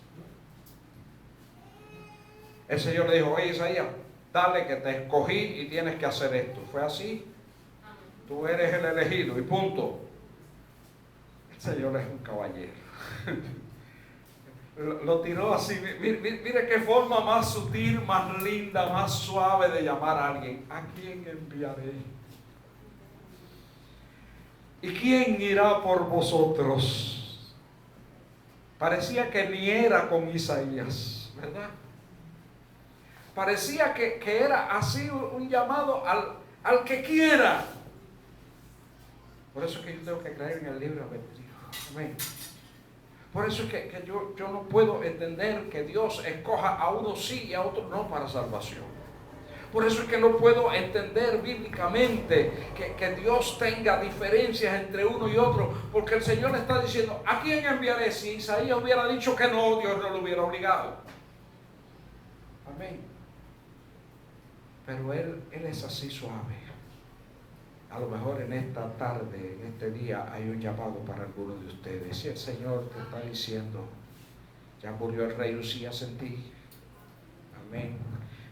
El Señor le dijo: oye, Isaías, dale que te escogí y tienes que hacer esto. ¿Fue así? Tú eres el elegido y punto. El Señor es un caballero. Lo tiró así. Mire qué forma más sutil, más linda, más suave de llamar a alguien. ¿A quién enviaré? ¿Y quién irá por vosotros? Parecía que ni era con Isaías, ¿verdad? Parecía que era así un llamado al que quiera. Por eso es que yo tengo que creer en el libre albedrío. Amén. Por eso es que yo no puedo entender que Dios escoja a uno sí y a otro no para salvación. Por eso es que no puedo entender bíblicamente que Dios tenga diferencias entre uno y otro, porque el Señor le está diciendo: ¿a quién enviaré? Si Isaías hubiera dicho que no, Dios no lo hubiera obligado. Amén. Pero Él es así suave. A lo mejor en esta tarde, en este día, hay un llamado para algunos de ustedes. Si el Señor te está diciendo: ya murió el rey Usías en ti. Amén.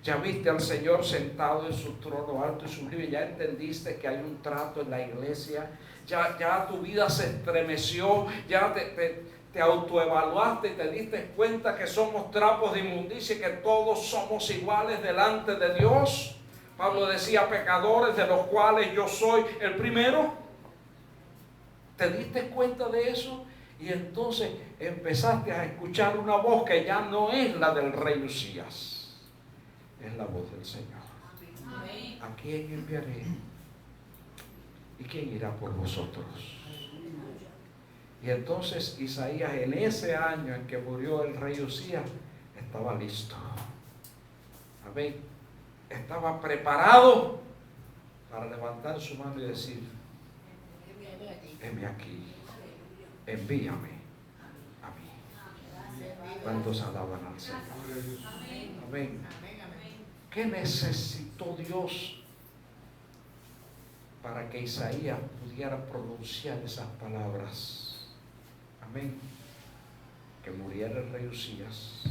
Ya viste al Señor sentado en su trono alto y sublime. Ya entendiste que hay un trato en la iglesia. Ya tu vida se estremeció. Ya te autoevaluaste y te diste cuenta que somos trapos de inmundicia y que todos somos iguales delante de Dios. Pablo decía: pecadores, de los cuales yo soy el primero. ¿Te diste cuenta de eso? Y entonces empezaste a escuchar una voz que ya no es la del rey Usías. Es la voz del Señor. ¿A quién enviaré? ¿Y quién irá por vosotros? Y entonces Isaías, en ese año en que murió el rey Usías, estaba listo. Amén. Estaba preparado para levantar su mano y decir: heme aquí, envíame a mí. ¿Cuántos alaban al Señor? Amén. ¿Qué necesitó Dios para que Isaías pudiera pronunciar esas palabras? Amén. Que muriera el rey Usías,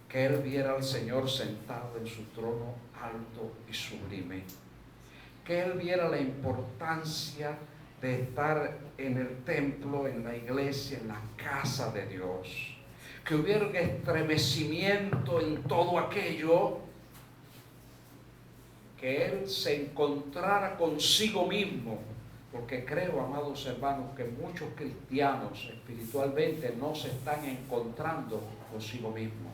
que él viera al Señor sentado en su trono alto y sublime, que él viera la importancia de estar en el templo, en la iglesia, en la casa de Dios. Que hubiera un estremecimiento en todo aquello, que él se encontrara consigo mismo, porque creo, amados hermanos, que muchos cristianos espiritualmente no se están encontrando consigo mismos,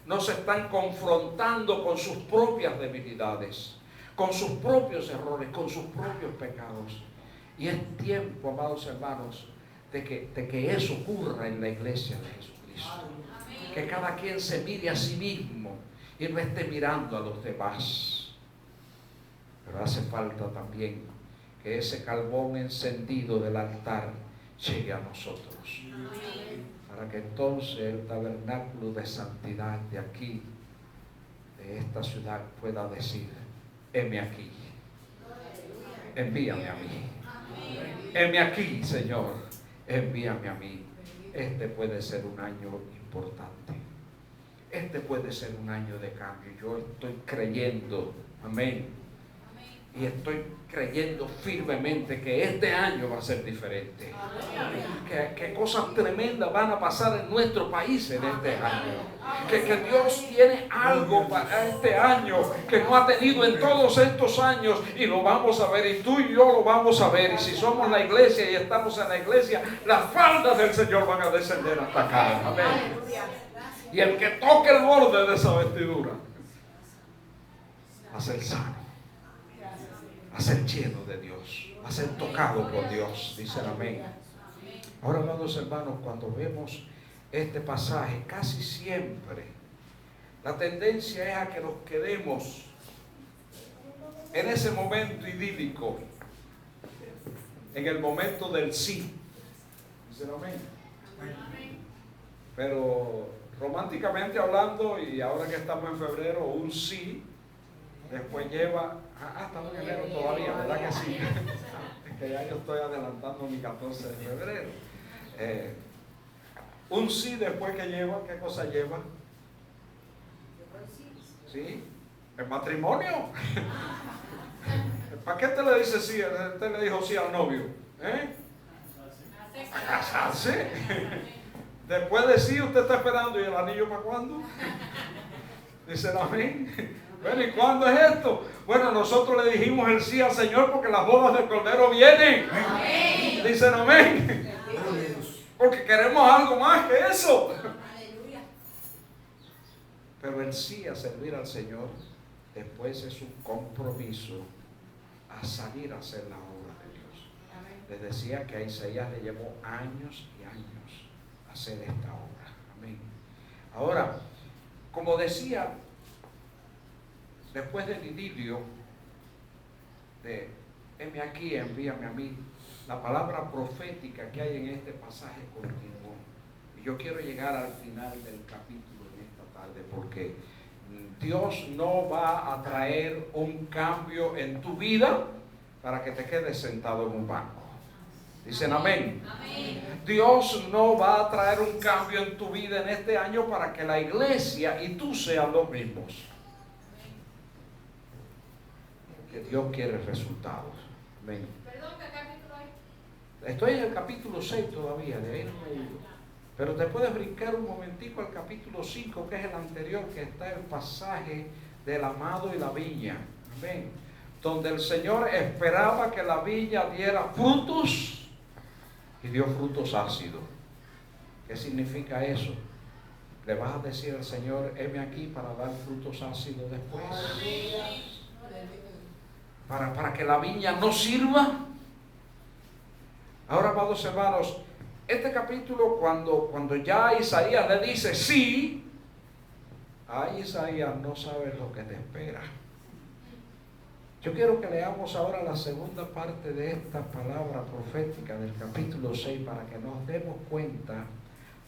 no se están confrontando con sus propias debilidades, con sus propios errores, con sus propios pecados. Y es tiempo, amados hermanos, de que eso ocurra en la iglesia de Jesucristo. Que cada quien se mire a sí mismo y no esté mirando a los demás. Pero hace falta también que ese carbón encendido del altar llegue a nosotros. Para que entonces el tabernáculo de santidad de aquí, de esta ciudad, pueda decir: heme aquí, envíame a mí. Heme aquí, Señor, envíame a mí. Este puede ser un año importante. Este puede ser un año de cambio. Yo estoy creyendo, amén. Y estoy creyendo firmemente que este año va a ser diferente. Que cosas tremendas van a pasar en nuestro país en este año. Que Dios tiene algo para este año que no ha tenido en todos estos años, y lo vamos a ver, y tú y yo lo vamos a ver. Y si somos la iglesia y estamos en la iglesia, las faldas del Señor van a descender hasta acá. Amén. Y el que toque el borde de esa vestidura va a ser sano, va a ser lleno de Dios, va a ser tocado por Dios. Dicen amén. Ahora, amados hermanos, cuando vemos este pasaje, casi siempre la tendencia es a que nos quedemos en ese momento idílico, en el momento del sí. Dicen amén. Pero románticamente hablando, y ahora que estamos en febrero, un sí después lleva, estamos en enero todavía, ¿verdad que sí? Es que ya yo estoy adelantando mi 14 de febrero. Un sí después que lleva, ¿qué cosa lleva? ¿Sí? El matrimonio. ¿Para qué te le dice sí? Te le dijo sí al novio, a casarse. Después de sí, usted está esperando, ¿y el anillo para cuándo? Dicen amén. Bueno, ¿y cuándo es esto? Bueno, nosotros le dijimos el sí al Señor porque las bodas del Cordero vienen. Amén. Dicen amén. Porque queremos algo más que eso. Pero el sí a servir al Señor después es un compromiso a salir a hacer la obra de Dios. Les decía que a Isaías le llevó años y años hacer esta obra. Amén. Ahora, como decía, después del idilio de heme aquí, envíame a mí, la palabra profética que hay en este pasaje continuó. Y yo quiero llegar al final del capítulo en esta tarde, porque Dios no va a traer un cambio en tu vida para que te quedes sentado en un banco. Dicen amén. Amén. Dios no va a traer un cambio en tu vida en este año para que la iglesia y tú sean los mismos. Que Dios quiere resultados. Amén. Perdón, ¿qué capítulo hay? Estoy en el capítulo 6 todavía, de ahí no me he ido. Pero te puedes brincar un momentico al capítulo 5, que es el anterior, que está el pasaje del amado y la viña. Amén. Donde el Señor esperaba que la viña diera frutos y dio frutos ácidos. ¿Qué significa eso? Le vas a decir al Señor, heme aquí para dar frutos ácidos después. Para que la viña no sirva. Ahora, amados hermanos, este capítulo, cuando ya Isaías le dice sí, ay, Isaías, no sabes lo que te espera. Yo quiero que leamos ahora la segunda parte de esta palabra profética del capítulo 6 para que nos demos cuenta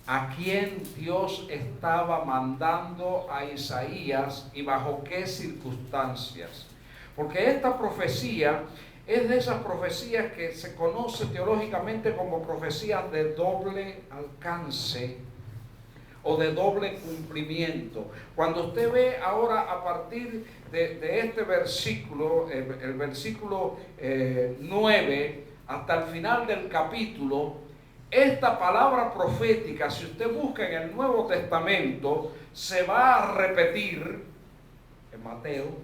a quién Dios estaba mandando a Isaías y bajo qué circunstancias. Porque esta profecía es de esas profecías que se conoce teológicamente como profecías de doble alcance o de doble cumplimiento. Cuando usted ve ahora a partir de este versículo, el versículo 9, hasta el final del capítulo, esta palabra profética, si usted busca en el Nuevo Testamento, se va a repetir en Mateo,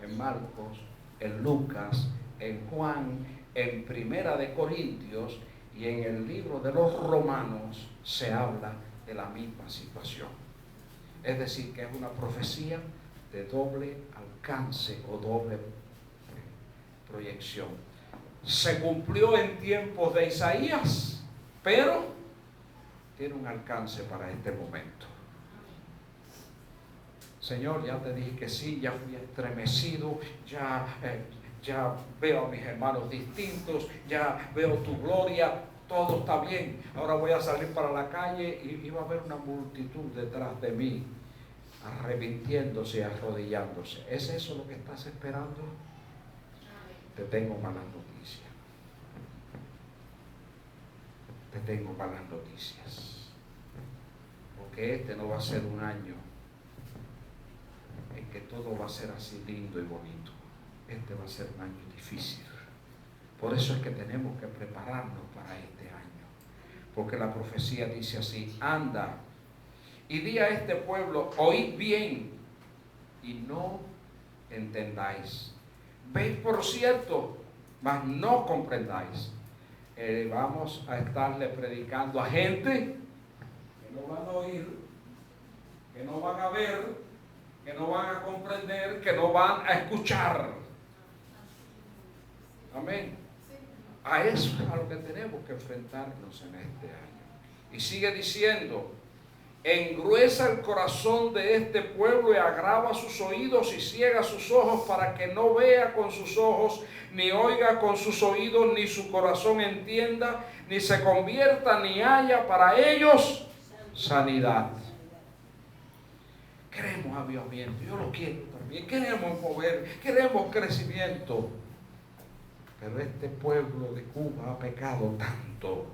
en Marcos, en Lucas, en Juan, en Primera de Corintios y en el libro de los Romanos se habla de la misma situación. Es decir, que es una profecía de doble alcance o doble proyección. Se cumplió en tiempos de Isaías, pero tiene un alcance para este momento. Señor, ya te dije que sí, ya fui estremecido, ya veo a mis hermanos distintos, ya veo tu gloria, todo está bien. Ahora voy a salir para la calle y va a haber una multitud detrás de mí, arrepintiéndose y arrodillándose. ¿Es eso lo que estás esperando? Te tengo malas noticias. Te tengo malas noticias. Porque este no va a ser un año en que todo va a ser así lindo y bonito. Este va a ser un año difícil. Por eso es que tenemos que prepararnos para este año. Porque la profecía dice así: anda y di a este pueblo, oíd bien y no entendáis. Veis por cierto, mas no comprendáis. Vamos a estarle predicando a gente que no van a oír, que no van a ver, que no van a comprender, que no van a escuchar. Amén. A eso es a lo que tenemos que enfrentarnos en este año. Y sigue diciendo: engruesa el corazón de este pueblo y agrava sus oídos y ciega sus ojos, para que no vea con sus ojos, ni oiga con sus oídos, ni su corazón entienda, ni se convierta, ni haya para ellos sanidad. Queremos avivamiento, yo lo quiero también, queremos mover, queremos crecimiento. Pero este pueblo de Cuba ha pecado tanto,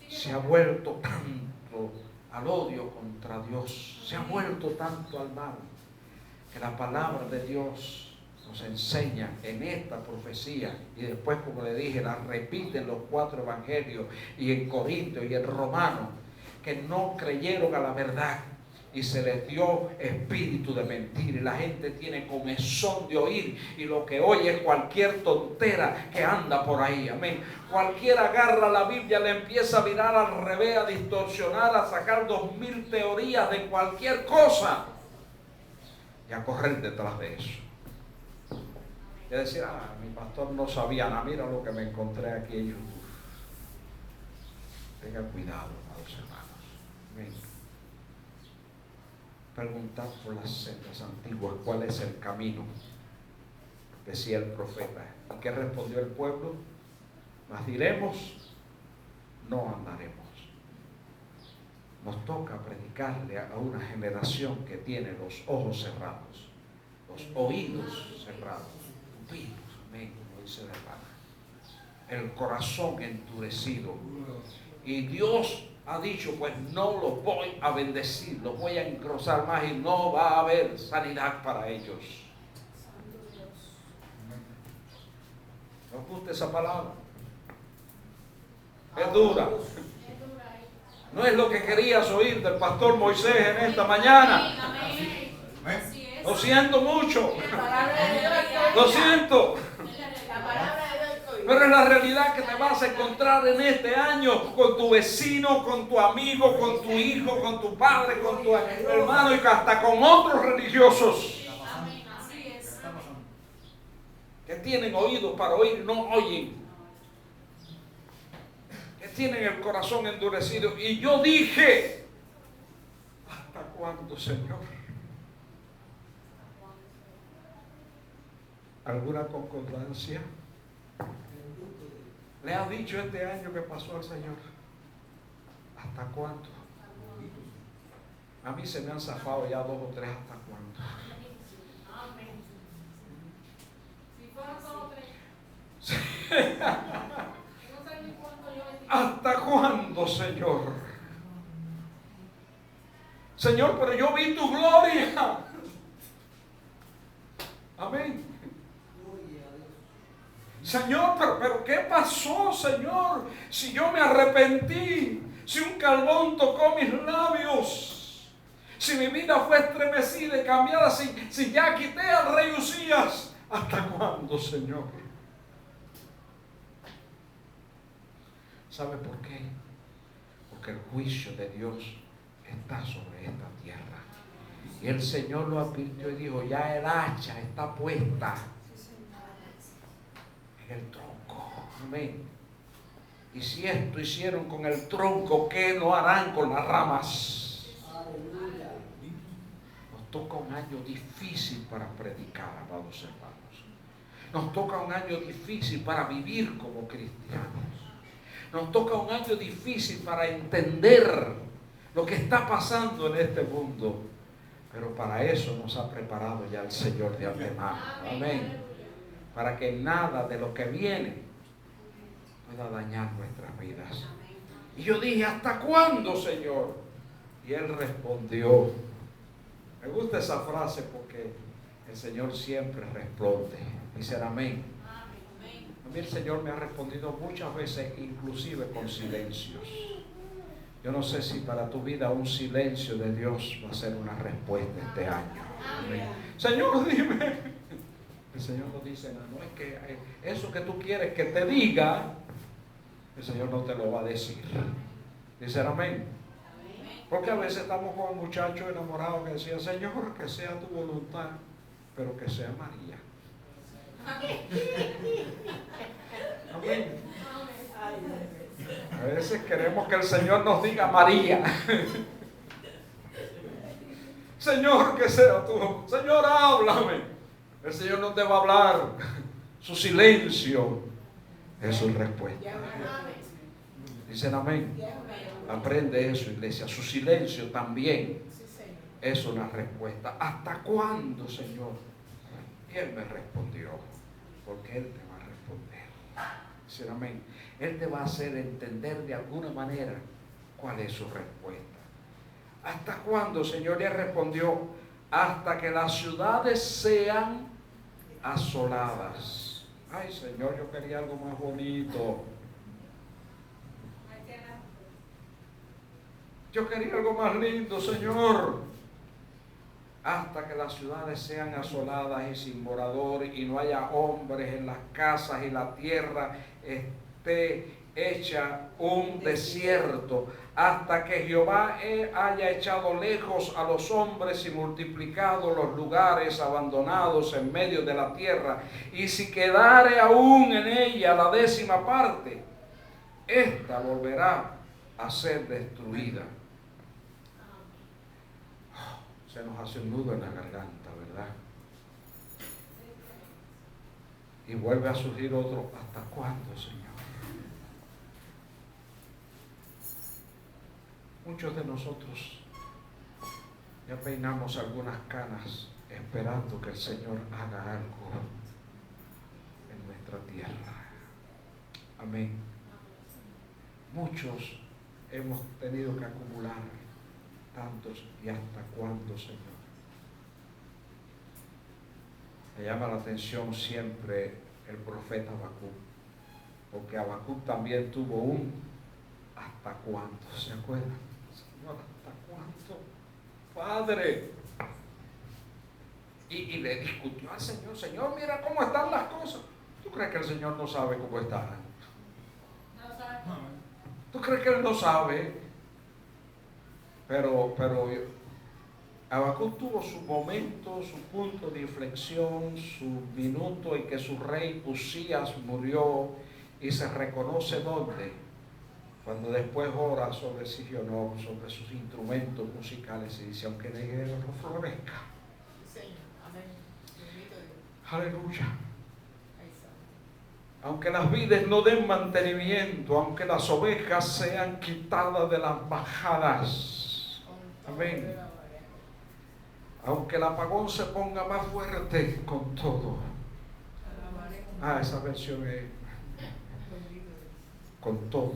se ha vuelto tanto al odio contra Dios, se ha vuelto tanto al mal, que la palabra de Dios nos enseña en esta profecía, y después, como le dije, la repite en los 4 evangelios y en Corintios y en Romanos, que no creyeron a la verdad y se les dio espíritu de mentir, y la gente tiene comezón de oír, y lo que oye es cualquier tontera que anda por ahí. Amén. Cualquiera agarra la Biblia, le empieza a mirar al revés, a distorsionar, a sacar 2000 teorías de cualquier cosa y a correr detrás de eso. Y a decir: mi pastor no sabía nada, mira lo que me encontré aquí en YouTube. Tenga cuidado, amados hermanos. Amén. Preguntar por las sendas antiguas cuál es el camino, decía el profeta. ¿Y qué respondió el pueblo? Mas diremos, no andaremos. Nos toca predicarle a una generación que tiene los ojos cerrados, los oídos cerrados, pupilos, amén, como dice la hermana, el corazón endurecido. Y Dios ha dicho: pues no los voy a bendecir, los voy a engrosar más y no va a haber sanidad para ellos. ¿No gusta esa palabra? Es dura. No es lo que querías oír del pastor Moisés en esta mañana. Lo siento mucho. Lo siento. Pero es la realidad que te vas a encontrar en este año con tu vecino, con tu amigo, con tu hijo, con tu padre, con tu hermano y hasta con otros religiosos que tienen oídos para oír, no oyen, que tienen el corazón endurecido. Y yo dije: ¿hasta cuándo, Señor? ¿Alguna concordancia le ha dicho este año que pasó al Señor? ¿Hasta cuándo? A mí se me han zafado ya 2 o 3. ¿Hasta cuándo? ¿Hasta cuándo, Señor? Señor, pero yo vi tu gloria. Amén. Señor, pero ¿qué pasó, Señor? Si yo me arrepentí, si un carbón tocó mis labios, si mi vida fue estremecida y cambiada, si ya quité al rey Usías, ¿hasta cuándo, Señor? ¿Sabe por qué? Porque el juicio de Dios está sobre esta tierra. Y el Señor lo advirtió y dijo, ya el hacha está puesta en el tronco. Amén. Y si esto hicieron con el tronco, ¿qué no harán con las ramas? Nos toca un año difícil para predicar, amados hermanos. Nos toca un año difícil para vivir como cristianos. Nos toca un año difícil para entender lo que está pasando en este mundo. Pero para eso nos ha preparado ya el Señor de antemano. Amén. Para que nada de lo que viene pueda dañar nuestras vidas. Y yo dije, ¿hasta cuándo, Señor? Y Él respondió. Me gusta esa frase porque el Señor siempre responde. Dicen amén. A mí el Señor me ha respondido muchas veces, inclusive con silencios. Yo no sé si para tu vida un silencio de Dios va a ser una respuesta este año. Amén. Señor, dime. El Señor nos dice, no es que eso que tú quieres que te diga, el Señor no te lo va a decir. Dicen amén. Porque a veces estamos con un muchacho enamorado que decía, Señor, que sea tu voluntad, pero que sea María. Amén. A veces queremos que el Señor nos diga María. Señor, que sea tú. Señor, háblame. El Señor no te va a hablar. Su silencio es su respuesta. Dicen amén. Aprende eso, iglesia. Su silencio también es una respuesta. ¿Hasta cuándo, Señor? Y Él me respondió. Porque Él te va a responder. Dicen amén. Él te va a hacer entender de alguna manera cuál es su respuesta. ¿Hasta cuándo, Señor? Y Él respondió, hasta que las ciudades sean asoladas. Ay, Señor, yo quería algo más bonito. Yo quería algo más lindo, Señor. Hasta que las ciudades sean asoladas y sin morador y no haya hombres en las casas y la tierra esté hecha un desierto, hasta que Jehová haya echado lejos a los hombres y multiplicado los lugares abandonados en medio de la tierra, y si quedare aún en ella la 10ª parte, esta volverá a ser destruida. Se nos hace un nudo en la garganta, ¿verdad? Y vuelve a surgir otro, ¿hasta cuándo, Señor? Muchos de nosotros ya peinamos algunas canas esperando que el Señor haga algo en nuestra tierra. Amén. Muchos hemos tenido que acumular tantos y hasta cuándo, Señor. Me llama la atención siempre el profeta Habacuc, porque Habacuc también tuvo un ¿hasta cuándo? ¿Se acuerdan? Señor, ¿hasta cuándo? Padre. Y le discutió al Señor, Señor, mira cómo están las cosas. ¿Tú crees que el Señor no sabe cómo están? No sabe. ¿Tú crees que Él no sabe? Pero Habacuc tuvo su momento, su punto de inflexión, su minuto en que su rey Usías murió, y se reconoce dónde, cuando después ora sobre Sigionó, sobre sus instrumentos musicales, y dice, aunque la higuera no florezca, aleluya, aunque las vides no den mantenimiento, aunque las ovejas sean quitadas de las majadas, amén, aunque el apagón se ponga más fuerte, con todo. Esa versión es con todo.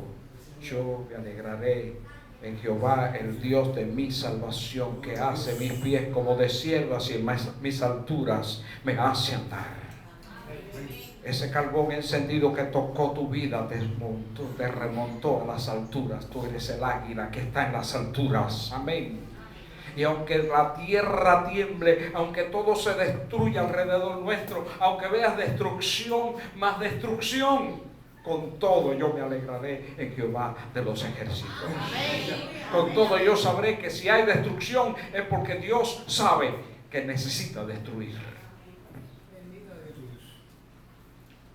Yo me alegraré en Jehová, el Dios de mi salvación, que hace mis pies como de siervas y en mis alturas me hace andar. Ese carbón encendido que tocó tu vida te remontó a las alturas. Tú eres el águila que está en las alturas. Amén. Y aunque la tierra tiemble, aunque todo se destruya alrededor nuestro, aunque veas destrucción, más destrucción, con todo yo me alegraré en Jehová de los ejércitos. Con todo yo sabré que si hay destrucción es porque Dios sabe que necesita destruir.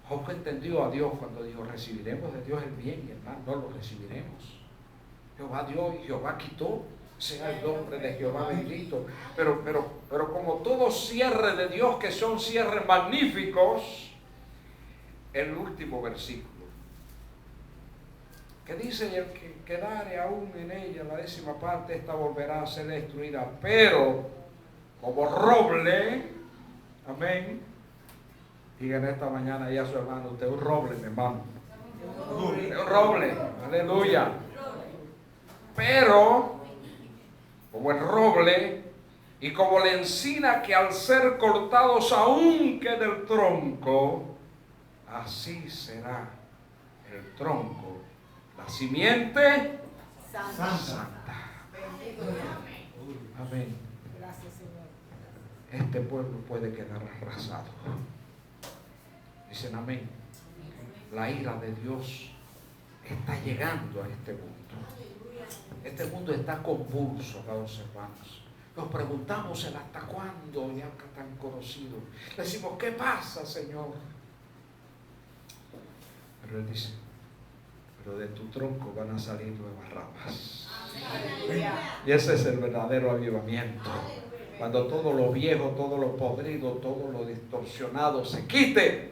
Job entendió a Dios cuando dijo: recibiremos de Dios el bien y el mal no lo recibiremos. Jehová dio y Jehová quitó. Sea el nombre de Jehová bendito. Pero como todo cierre de Dios, que son cierres magníficos, el último versículo, que dice: el que quedare aún en ella la 10ª parte, esta volverá a ser destruida, pero como roble. Amén. Digan esta mañana ya a su hermano: usted es un roble, mi hermano. Usted es un roble. Aleluya. Pero como el roble y como la encina que al ser cortados aún queda el tronco, así será el tronco, la simiente santa. Amén. Gracias, Señor. Este pueblo puede quedar arrasado. Dicen amén. La ira de Dios está llegando a este mundo. Este mundo está convulso, amados hermanos. Nos preguntamos el hasta cuándo, ya tan conocido. Le decimos: ¿qué pasa, Señor? Pero Él dice: pero de tu tronco van a salir nuevas ramas. Y ese es el verdadero avivamiento. Cuando todo lo viejo, todo lo podrido, todo lo distorsionado se quite.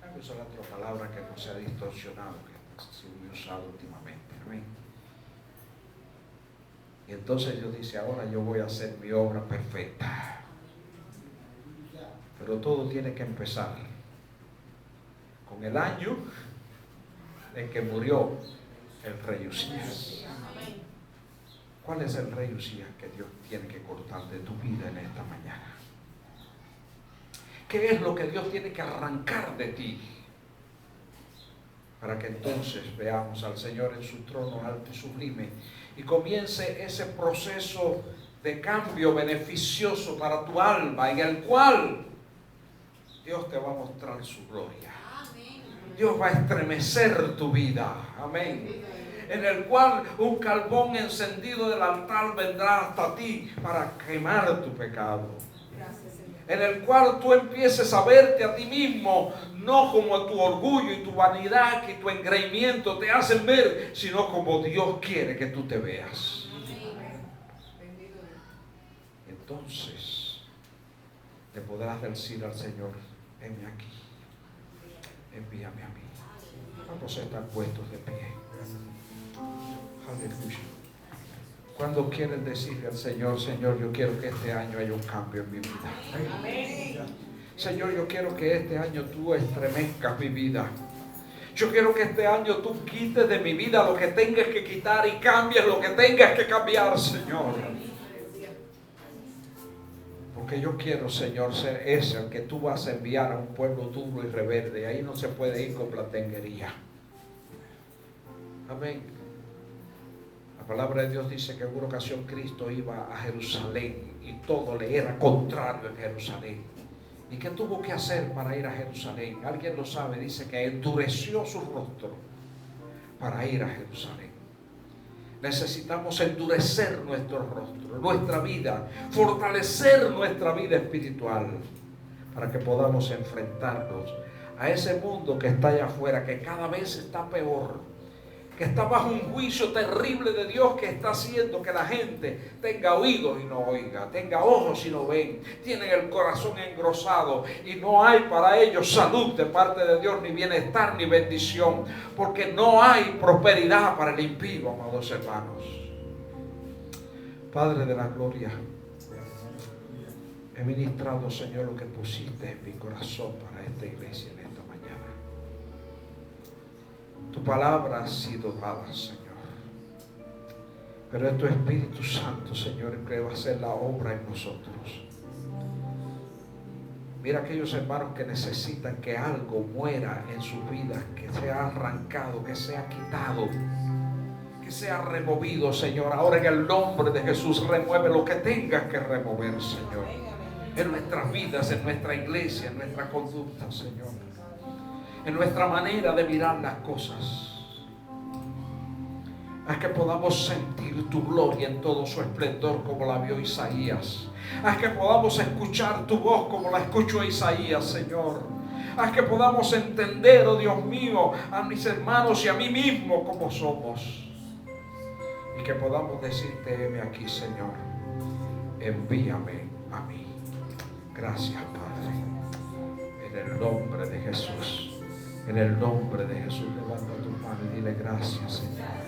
Voy a usar otra palabra que no sea distorsionado, que ha sido muy usado últimamente. Amén. Y entonces Dios dice: ahora yo voy a hacer mi obra perfecta. Pero todo tiene que empezar con el año en que murió el rey Usías. ¿Cuál es el rey Usías que Dios tiene que cortar de tu vida en esta mañana? ¿Qué es lo que Dios tiene que arrancar de ti? Para que entonces veamos al Señor en su trono alto y sublime y comience ese proceso de cambio beneficioso para tu alma, en el cual Dios te va a mostrar su gloria. Dios va a estremecer tu vida. Amén. En el cual un carbón encendido del altar vendrá hasta ti para quemar tu pecado. En el cual tú empieces a verte a ti mismo, no como tu orgullo y tu vanidad y tu engreimiento te hacen ver, sino como Dios quiere que tú te veas. Entonces le podrás decir al Señor: heme aquí, envíame a mí. Vamos a estar puestos de pie. Aleluya. ¿Cuándo quieren decirle al Señor: Señor, yo quiero que este año haya un cambio en mi vida? Amén. Señor, yo quiero que este año tú estremezcas mi vida. Yo quiero que este año tú quites de mi vida lo que tengas que quitar y cambies lo que tengas que cambiar, Señor. Porque yo quiero, Señor, ser ese al que tú vas a enviar a un pueblo duro y rebelde. Ahí no se puede ir con platenguería. Amén. La palabra de Dios dice que en una ocasión Cristo iba a Jerusalén y todo le era contrario en Jerusalén. ¿Y qué tuvo que hacer para ir a Jerusalén? Alguien lo sabe. Dice que endureció su rostro para ir a Jerusalén. Necesitamos endurecer nuestro rostro, nuestra vida, fortalecer nuestra vida espiritual para que podamos enfrentarnos a ese mundo que está allá afuera, que cada vez está peor, que está bajo un juicio terrible de Dios, que está haciendo que la gente tenga oídos y no oiga, tenga ojos y no ven, tienen el corazón engrosado y no hay para ellos salud de parte de Dios, ni bienestar ni bendición, porque no hay prosperidad para el impío, amados hermanos. Padre de la gloria, he ministrado, Señor, lo que pusiste en mi corazón para esta iglesia en esta mañana. Tu palabra ha sido dada, Señor. Pero es tu Espíritu Santo, Señor, el que va a hacer la obra en nosotros. Mira aquellos hermanos que necesitan que algo muera en sus vidas, que sea arrancado, que sea quitado, que sea removido, Señor. Ahora en el nombre de Jesús, remueve lo que tengas que remover, Señor. En nuestras vidas, en nuestra iglesia, en nuestra conducta, Señor. En nuestra manera de mirar las cosas. Haz que podamos sentir tu gloria en todo su esplendor como la vio Isaías. Haz que podamos escuchar tu voz como la escuchó Isaías, Señor. Haz que podamos entender, oh Dios mío, a mis hermanos y a mí mismo como somos. Y que podamos decirte, heme aquí, Señor. Envíame a mí. Gracias, Padre. En el nombre de Jesús. En el nombre de Jesús, levanta tu mano y dile gracias, Señor.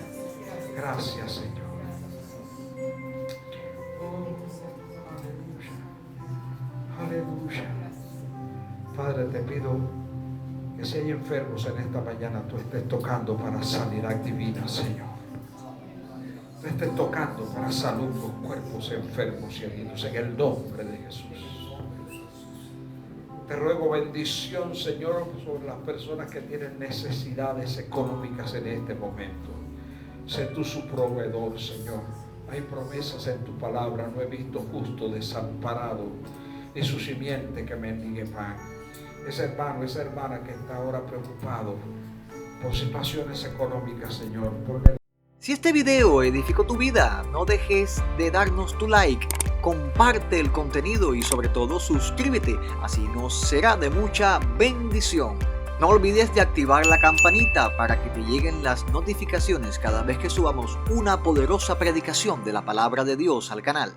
Gracias, Señor. Oh, aleluya. Aleluya. Padre, te pido que si hay enfermos en esta mañana, tú estés tocando para sanidad divina, Señor. Tú estés tocando para salud los cuerpos enfermos y heridos en el nombre de Jesús. Te ruego bendición, Señor, sobre las personas que tienen necesidades económicas en este momento. Sé tú su proveedor, Señor. Hay promesas en tu palabra. No he visto justo desamparado, ni su simiente que mendigue pan. Ese hermano, esa hermana que está ahora preocupado por situaciones económicas, Señor. Si este video edificó tu vida, no dejes de darnos tu like, comparte el contenido y sobre todo suscríbete, así nos será de mucha bendición. No olvides de activar la campanita para que te lleguen las notificaciones cada vez que subamos una poderosa predicación de la palabra de Dios al canal.